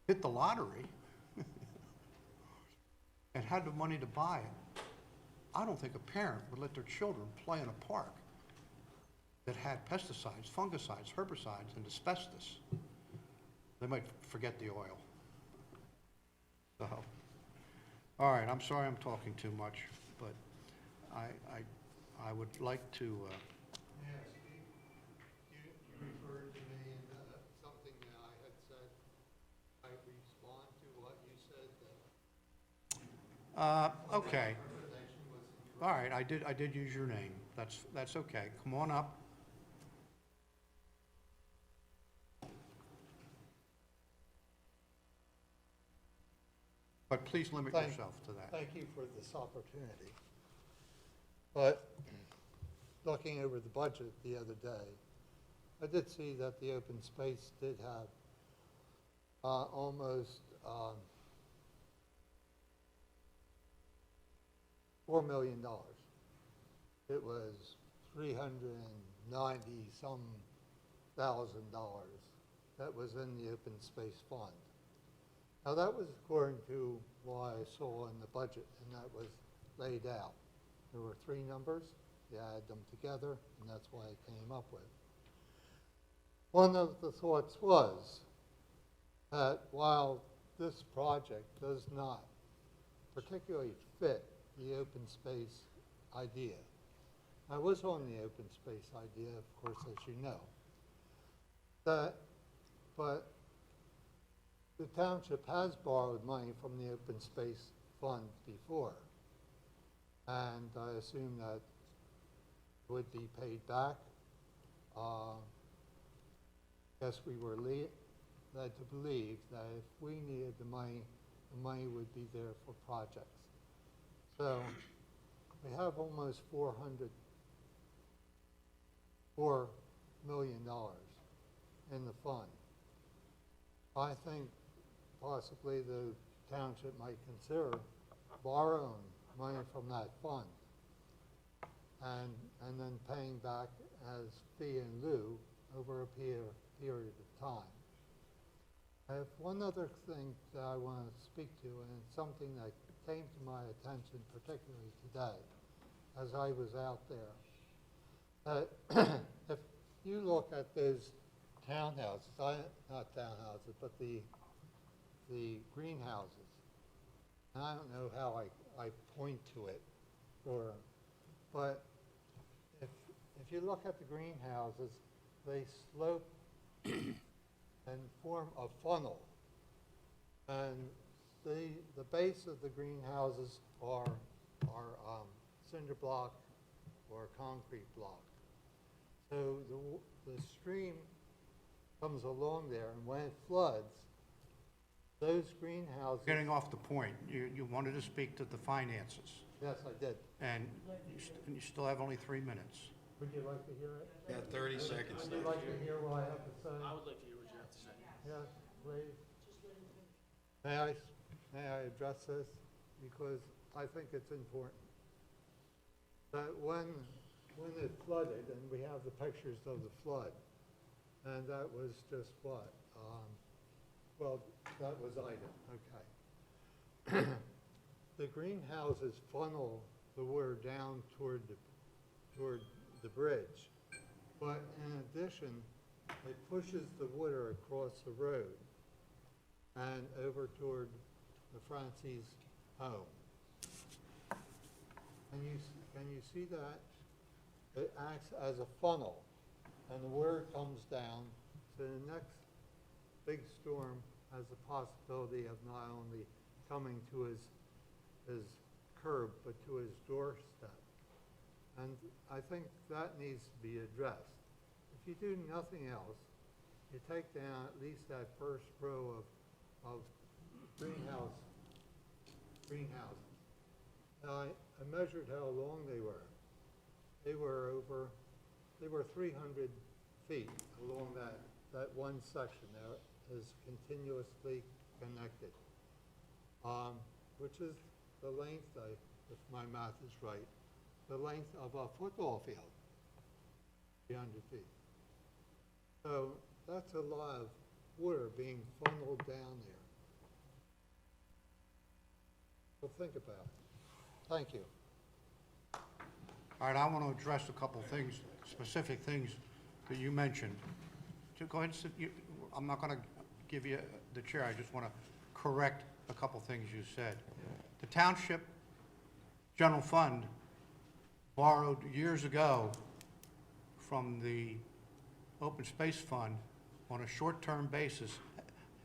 hit the lottery and had the money to buy it, I don't think a parent would let their children play in a park that had pesticides, fungicides, herbicides, and asbestos. They might forget the oil. So, all right, I'm sorry I'm talking too much, but I would like to, Yes, you referred to me in something that I had said. I respond to what you said. okay. All right, I did use your name. That's okay. Come on up. But please limit yourself to that. Thank you for this opportunity. But looking over the budget the other day, I did see that the open space did have almost $4 million. It was $390-some thousand that was in the open space fund. Now, that was according to what I saw in the budget, and that was laid out. There were three numbers. You add them together, and that's what I came up with. One of the thoughts was that while this project does not particularly fit the open space idea, I was on the open space idea, of course, as you know, but the township has borrowed money from the open space fund before, and I assume that would be paid back. Yes, we were led to believe that if we needed the money would be there for projects. So we have almost $4 million in the fund. I think possibly the township might consider borrowing money from that fund and then paying back as fee in lieu over a period of time. I have one other thing that I want to speak to, and it's something that came to my attention particularly today as I was out there. If you look at those townhouses, not townhouses, but the greenhouses, and I don't know how I point to it, but if you look at the greenhouses, they slope and form a funnel. And the base of the greenhouses are cinder block or concrete block. So the stream comes along there, and when it floods, those greenhouses... Getting off the point, you wanted to speak to the finances. Yes, I did. And you still have only 3 minutes. Would you like to hear it? Yeah, 30 seconds Would you like to hear what I have to say? I would like to hear what you have to say. Yes, please. May I address this? Because I think it's important. That when it flooded, and we have the pictures of the flood, and that was just what? Well, that was Ida, okay. The greenhouses funnel the water down toward the bridge. But in addition, it pushes the water across the road and over toward the Francis home. Can you see that? It acts as a funnel, and the water comes down, so the next big storm has the possibility of not only coming to his curb, but to his doorstep. And I think that needs to be addressed. If you do nothing else, you take down at least that first row of greenhouses. Now, I measured how long they were. They were 300 feet along that one section that is continuously connected, which is the length, if my math is right, the length of a football field, 300 feet. So that's a lot of water being funneled down there. So think about it. Thank you. All right, I want to address a couple things, specific things that you mentioned. Go ahead and sit. I'm not going to give you the chair. I just want to correct a couple things you said. The Township General Fund borrowed years ago from the Open Space Fund on a short-term basis,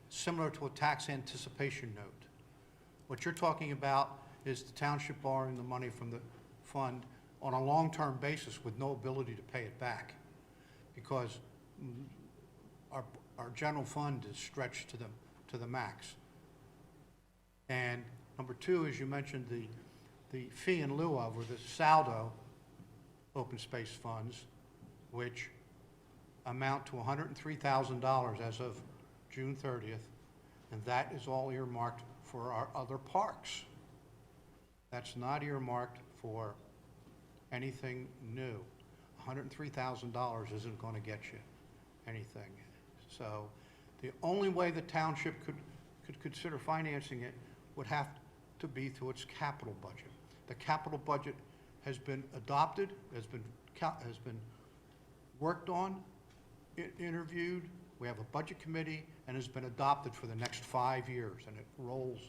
similar to a tax anticipation note. What you're talking about is the township borrowing the money from the fund on a long-term basis with no ability to pay it back, because our general fund is stretched to the max. And number two, as you mentioned, the fee in lieu of, or the saldo open space funds, which amount to $103,000 as of June 30th, and that is all earmarked for our other parks. That's not earmarked for anything new. $103,000 isn't going to get you anything. So the only way the township could consider financing it would have to be through its capital budget. The capital budget has been adopted, has been worked on, interviewed. We have a budget committee, and has been adopted for the next 5 years, and it rolls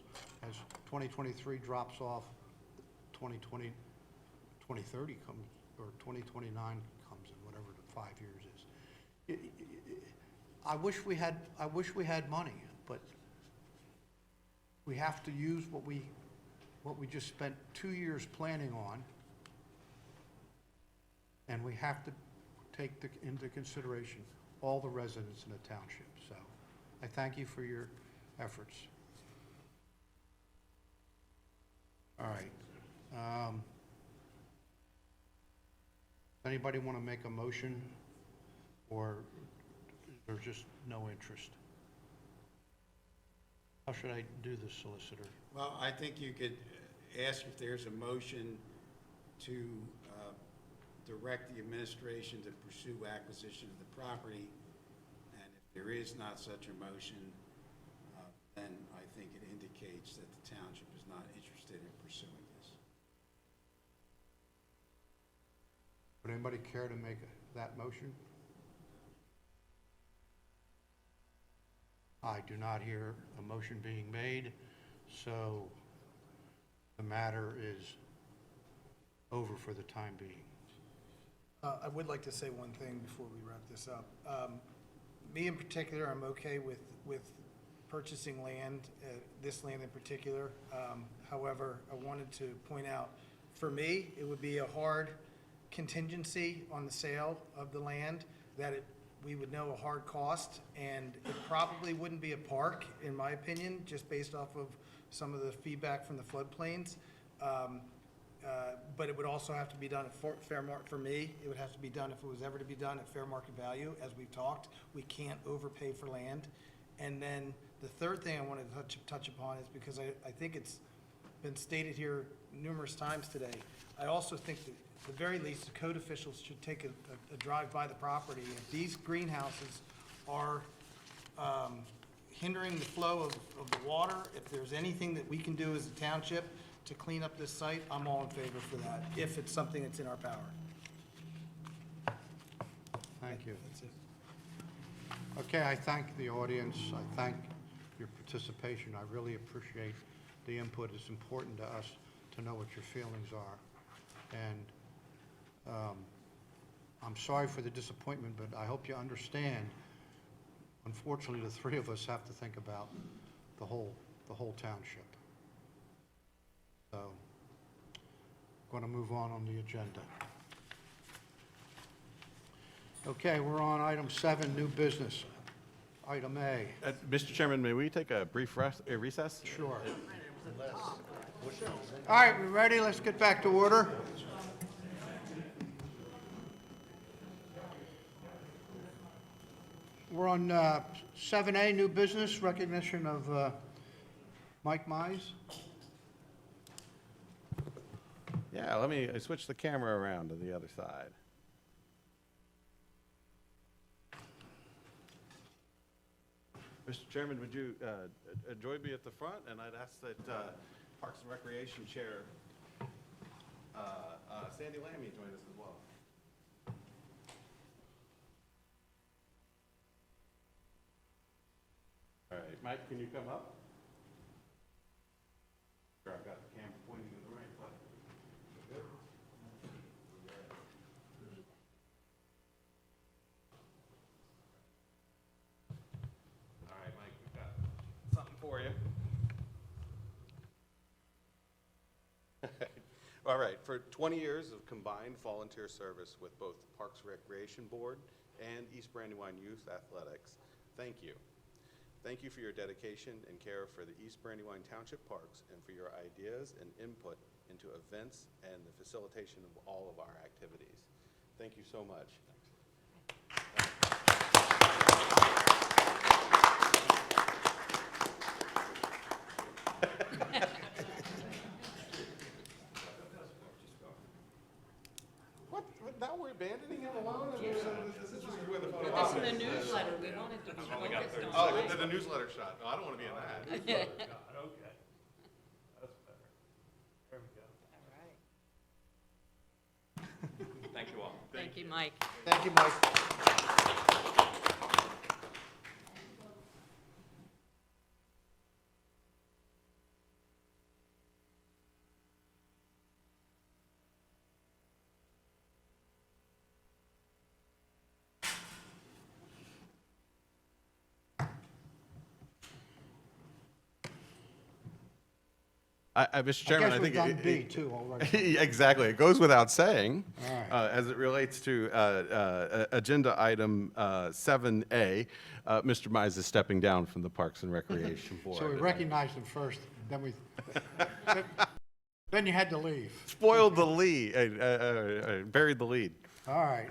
as 2023 drops off, 2020, 2030 comes, or 2029 comes, and whatever the 5 years is. I wish we had money, but we have to use what we just spent 2 years planning on, and we have to take into consideration all the residents in the township. So I thank you for your efforts. All right. Anybody want to make a motion, or there's just no interest? How should I do this, solicitor? Well, I think you could ask if there's a motion to direct the administration to pursue acquisition of the property, and if there is not such a motion, then I think it indicates that the township is not interested in pursuing this. Would anybody care to make that motion? I do not hear a motion being made, so the matter is over for the time being. I would like to say one thing before we wrap this up. Me in particular, I'm okay with purchasing land, this land in particular. However, I wanted to point out, for me, it would be a hard contingency on the sale of the land, that we would know a hard cost, and it probably wouldn't be a park, in my opinion, just based off of some of the feedback from the floodplains. but it would also have to be done at fair market, for me, it would have to be done, if it was ever to be done, at fair market value, as we've talked. We can't overpay for land. And then the third thing I wanted to touch upon is, because I think it's been stated here numerous times today, I also think that at the very least, the code officials should take a drive by the property. If these greenhouses are hindering the flow of the water, if there's anything that we can do as a township to clean up this site, I'm all in favor for that, if it's something that's in our power. Thank you. That's it. Okay, I thank the audience. I thank your participation. I really appreciate the input. It's important to us to know what your feelings are. And I'm sorry for the disappointment, but I hope you understand, unfortunately, the three of us have to think about the whole township. So, going to move on the agenda. Okay, we're on item 7, new business. Item A. Mr. Chairman, may we take a brief recess? Sure. All right, we ready? Let's get back to order. We're on 7A, new business, recognition of Mike Mize. Yeah, let me switch the camera around to the other side. Mr. Chairman, would you join me at the front? And I'd ask that Parks and Recreation Chair Sandy Lammy join us as well. All right, Mike, can you come up? Sure, I've got the camera pointing in the right place. Good. All right, Mike, we've got something for you. All right, for 20 years of combined volunteer service with both the Parks and Recreation Board and East Brandywine Youth Athletics, thank you. Thank you for your dedication and care for the East Brandywine Township Parks and for your ideas and input into events and the facilitation of all of our activities. Thank you so much. What? Now we're abandoning him alone? This is where the photo This is the newsletter, we want it to be focused Oh, on. the newsletter shot. No, I don't want to be in that. Okay, that's better. There we go. All right. Thank you all. Thank you, Mike. Thank you, Mike. Mr. Chairman, I I guess we've think. done B too already. Exactly. It goes without saying, All right. as it relates to agenda item 7A, Mr. Mize is stepping down from the Parks and Recreation Board. So we recognized him first, then then you had to leave. Spoiled the lead, buried the lead. All right.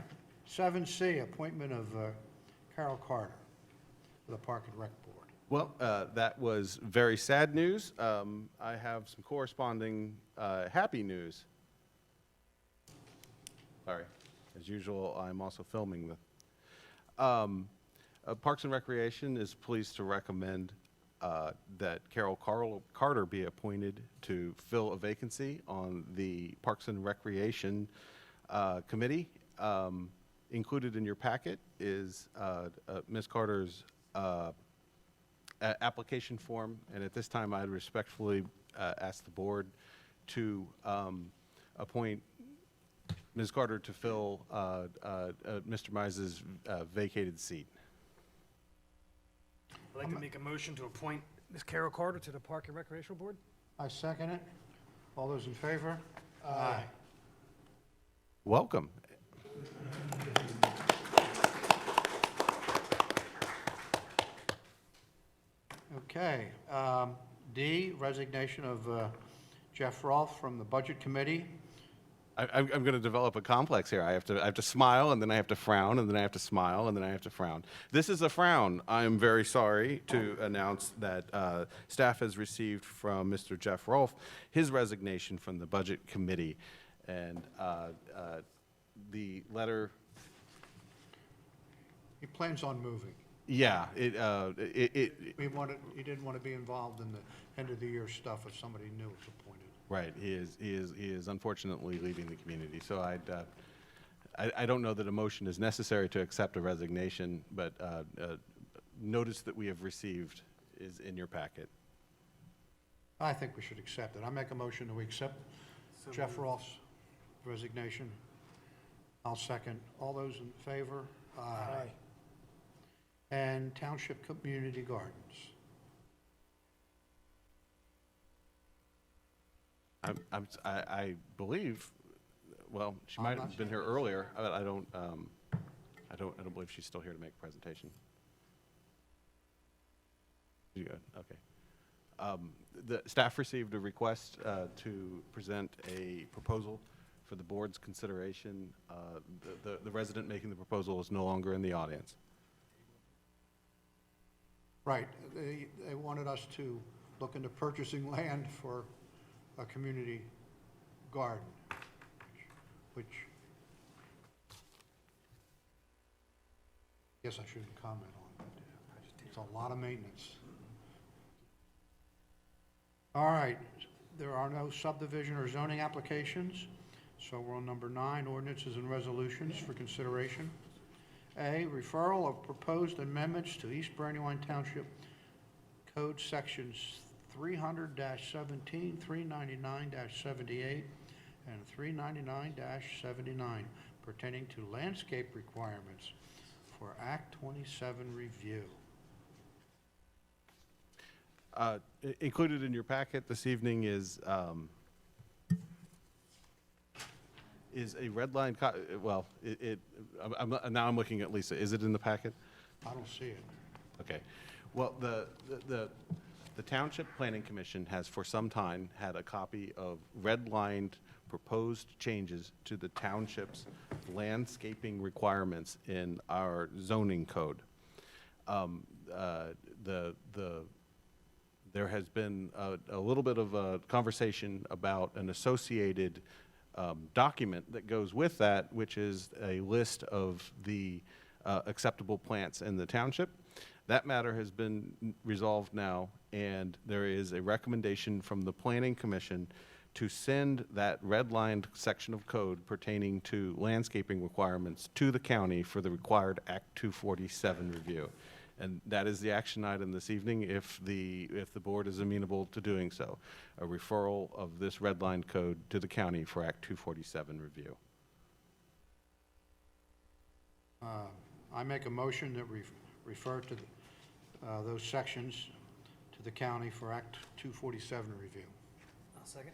7C, appointment of Carol Carter to the Park and Rec Board. Well, that was very sad news. I have some corresponding happy news. Sorry. As usual, I'm also filming the. Parks and Recreation is pleased to recommend that Carol Carter be appointed to fill a vacancy on the Parks and Recreation Committee. Included in your packet is Ms. Carter's application form, and at this time, I'd respectfully ask the board to appoint Ms. Carter to fill Mr. Mize's vacated seat. I'd like to make a motion to appoint Ms. Carol Carter to the Park and Recreation Board. I second it. All those in favor? Aye. Welcome. Okay. D, resignation of Jeff Rolfe from the Budget Committee. I'm going to develop a complex here. I have to smile, and then I have to frown, and then I have to smile, and then I have to frown. This is a frown. I am very sorry to announce that staff has received from Mr. Jeff Rolfe his resignation from the Budget Committee. And the letter, He plans on moving. yeah, He didn't want to be involved in the end of the year stuff if somebody new is appointed. right, he is unfortunately leaving the community. So I don't know that a motion is necessary to accept a resignation, but notice that we have received is in your packet. I think we should accept it. I make a motion that we accept Jeff Rolfe's resignation. I'll second. All those in favor? Aye. And Township Community Gardens. I believe, well, she might have been here earlier. I don't believe she's still here to make a presentation. You good? Okay. The staff received a request to present a proposal for the board's consideration. The resident making the proposal is no longer in the audience. Right. They wanted us to look into purchasing land for a community garden, which, guess I shouldn't comment on, but it's a lot of maintenance. All right, there are no subdivision or zoning applications, so we're on number 9, ordinances and resolutions for consideration. A, referral of proposed amendments to East Brandywine Township Code Sections 300-17, 399-78, and 399-79 pertaining to landscape requirements for Act 27 review. Included in your packet this evening is a red line, well, now I'm looking at Lisa. Is it in the packet? I don't see it. Okay. Well, the Township Planning Commission has for some time had a copy of red-lined proposed changes to the township's landscaping requirements in our zoning code. There has been a little bit of a conversation about an associated document that goes with that, which is a list of the acceptable plants in the township. That matter has been resolved now, and there is a recommendation from the Planning Commission to send that red-lined section of code pertaining to landscaping requirements to the county for the required Act 247 review. And that is the action item this evening, if the board is amenable to doing so, a referral of this red-lined code to the county for Act 247 review. I make a motion that we refer to those sections to the county for Act 247 review. I'll second.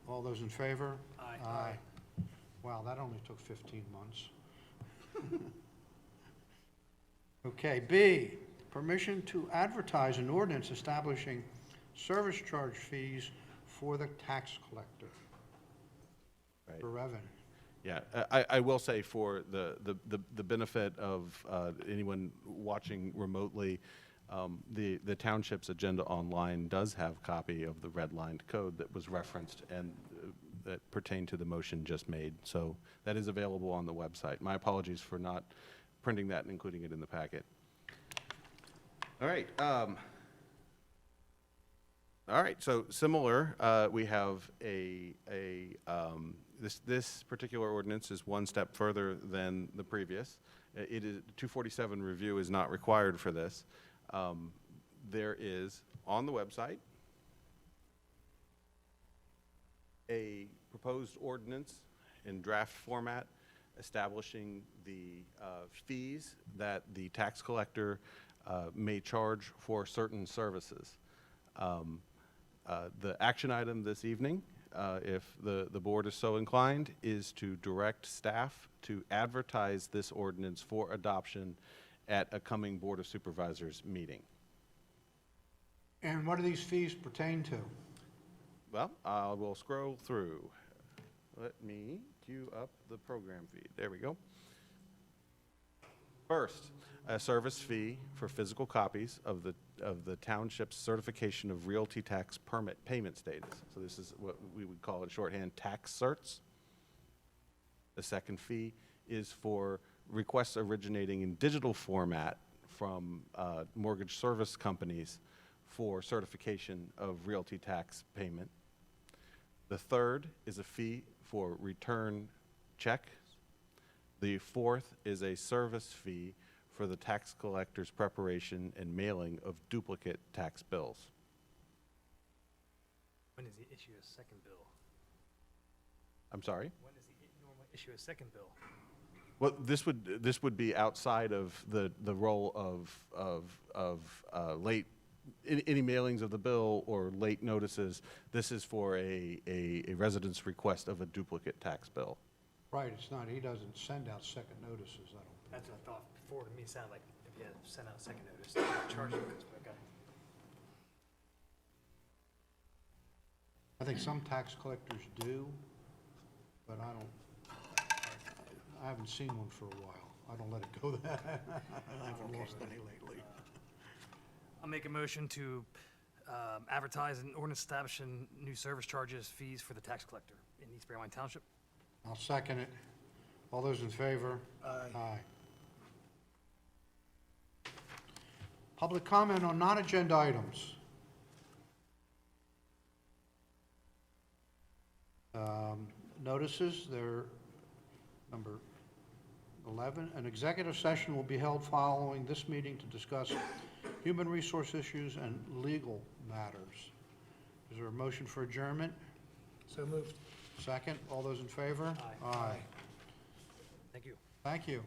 All those in favor? Aye. Aye. Wow, that only took 15 months. Okay, B, permission to advertise an ordinance establishing service charge fees for the tax collector. Right. For revenue. Yeah, I will say for the benefit of anyone watching remotely, the township's agenda online does have a copy of the red-lined code that was referenced and that pertained to the motion just made. So that is available on the website. My apologies for not printing that and including it in the packet. All right. All right, so similar, we have this particular ordinance is one step further than the previous. It is 247 review is not required for this. There is on the website a proposed ordinance in draft format establishing the fees that the tax collector may charge for certain services. The action item this evening, if the board is so inclined, is to direct staff to advertise this ordinance for adoption at a coming Board of Supervisors meeting. And what do these fees pertain to? Well, I will scroll through. Let me queue up the program feed. There we go. First, a service fee for physical copies of the township's certification of realty tax permit payment status. So this is what we would call in shorthand tax certs. The second fee is for requests originating in digital format from mortgage service companies for certification of realty tax payment. The third is a fee for return check. The fourth is a service fee for the tax collector's preparation and mailing of duplicate tax bills. When does he issue a second bill? I'm sorry? When does he normally issue a second bill? Well, this would be outside of the role of late, any mailings of the bill or late notices. This is for a resident's request of a duplicate tax bill. Right, it's not, he doesn't send out second notices, I don't think. That's what I thought before. To me, it sounded like if you had sent out a second notice, charge you. Okay. I think some tax collectors do, but I haven't seen one for a while. I don't let it go that. I haven't lost any lately. I'll make a motion to advertise an ordinance establishing new service charges, fees for the tax collector in East Brandywine Township. I'll second it. All those in favor? Aye. Public comment on non-agenda items. Notices, they're number 11. An executive session will be held following this meeting to discuss human resource issues and legal matters. Is there a motion for adjournment? So moved. Second, all those in favor? Aye. Aye. Thank you. Thank you.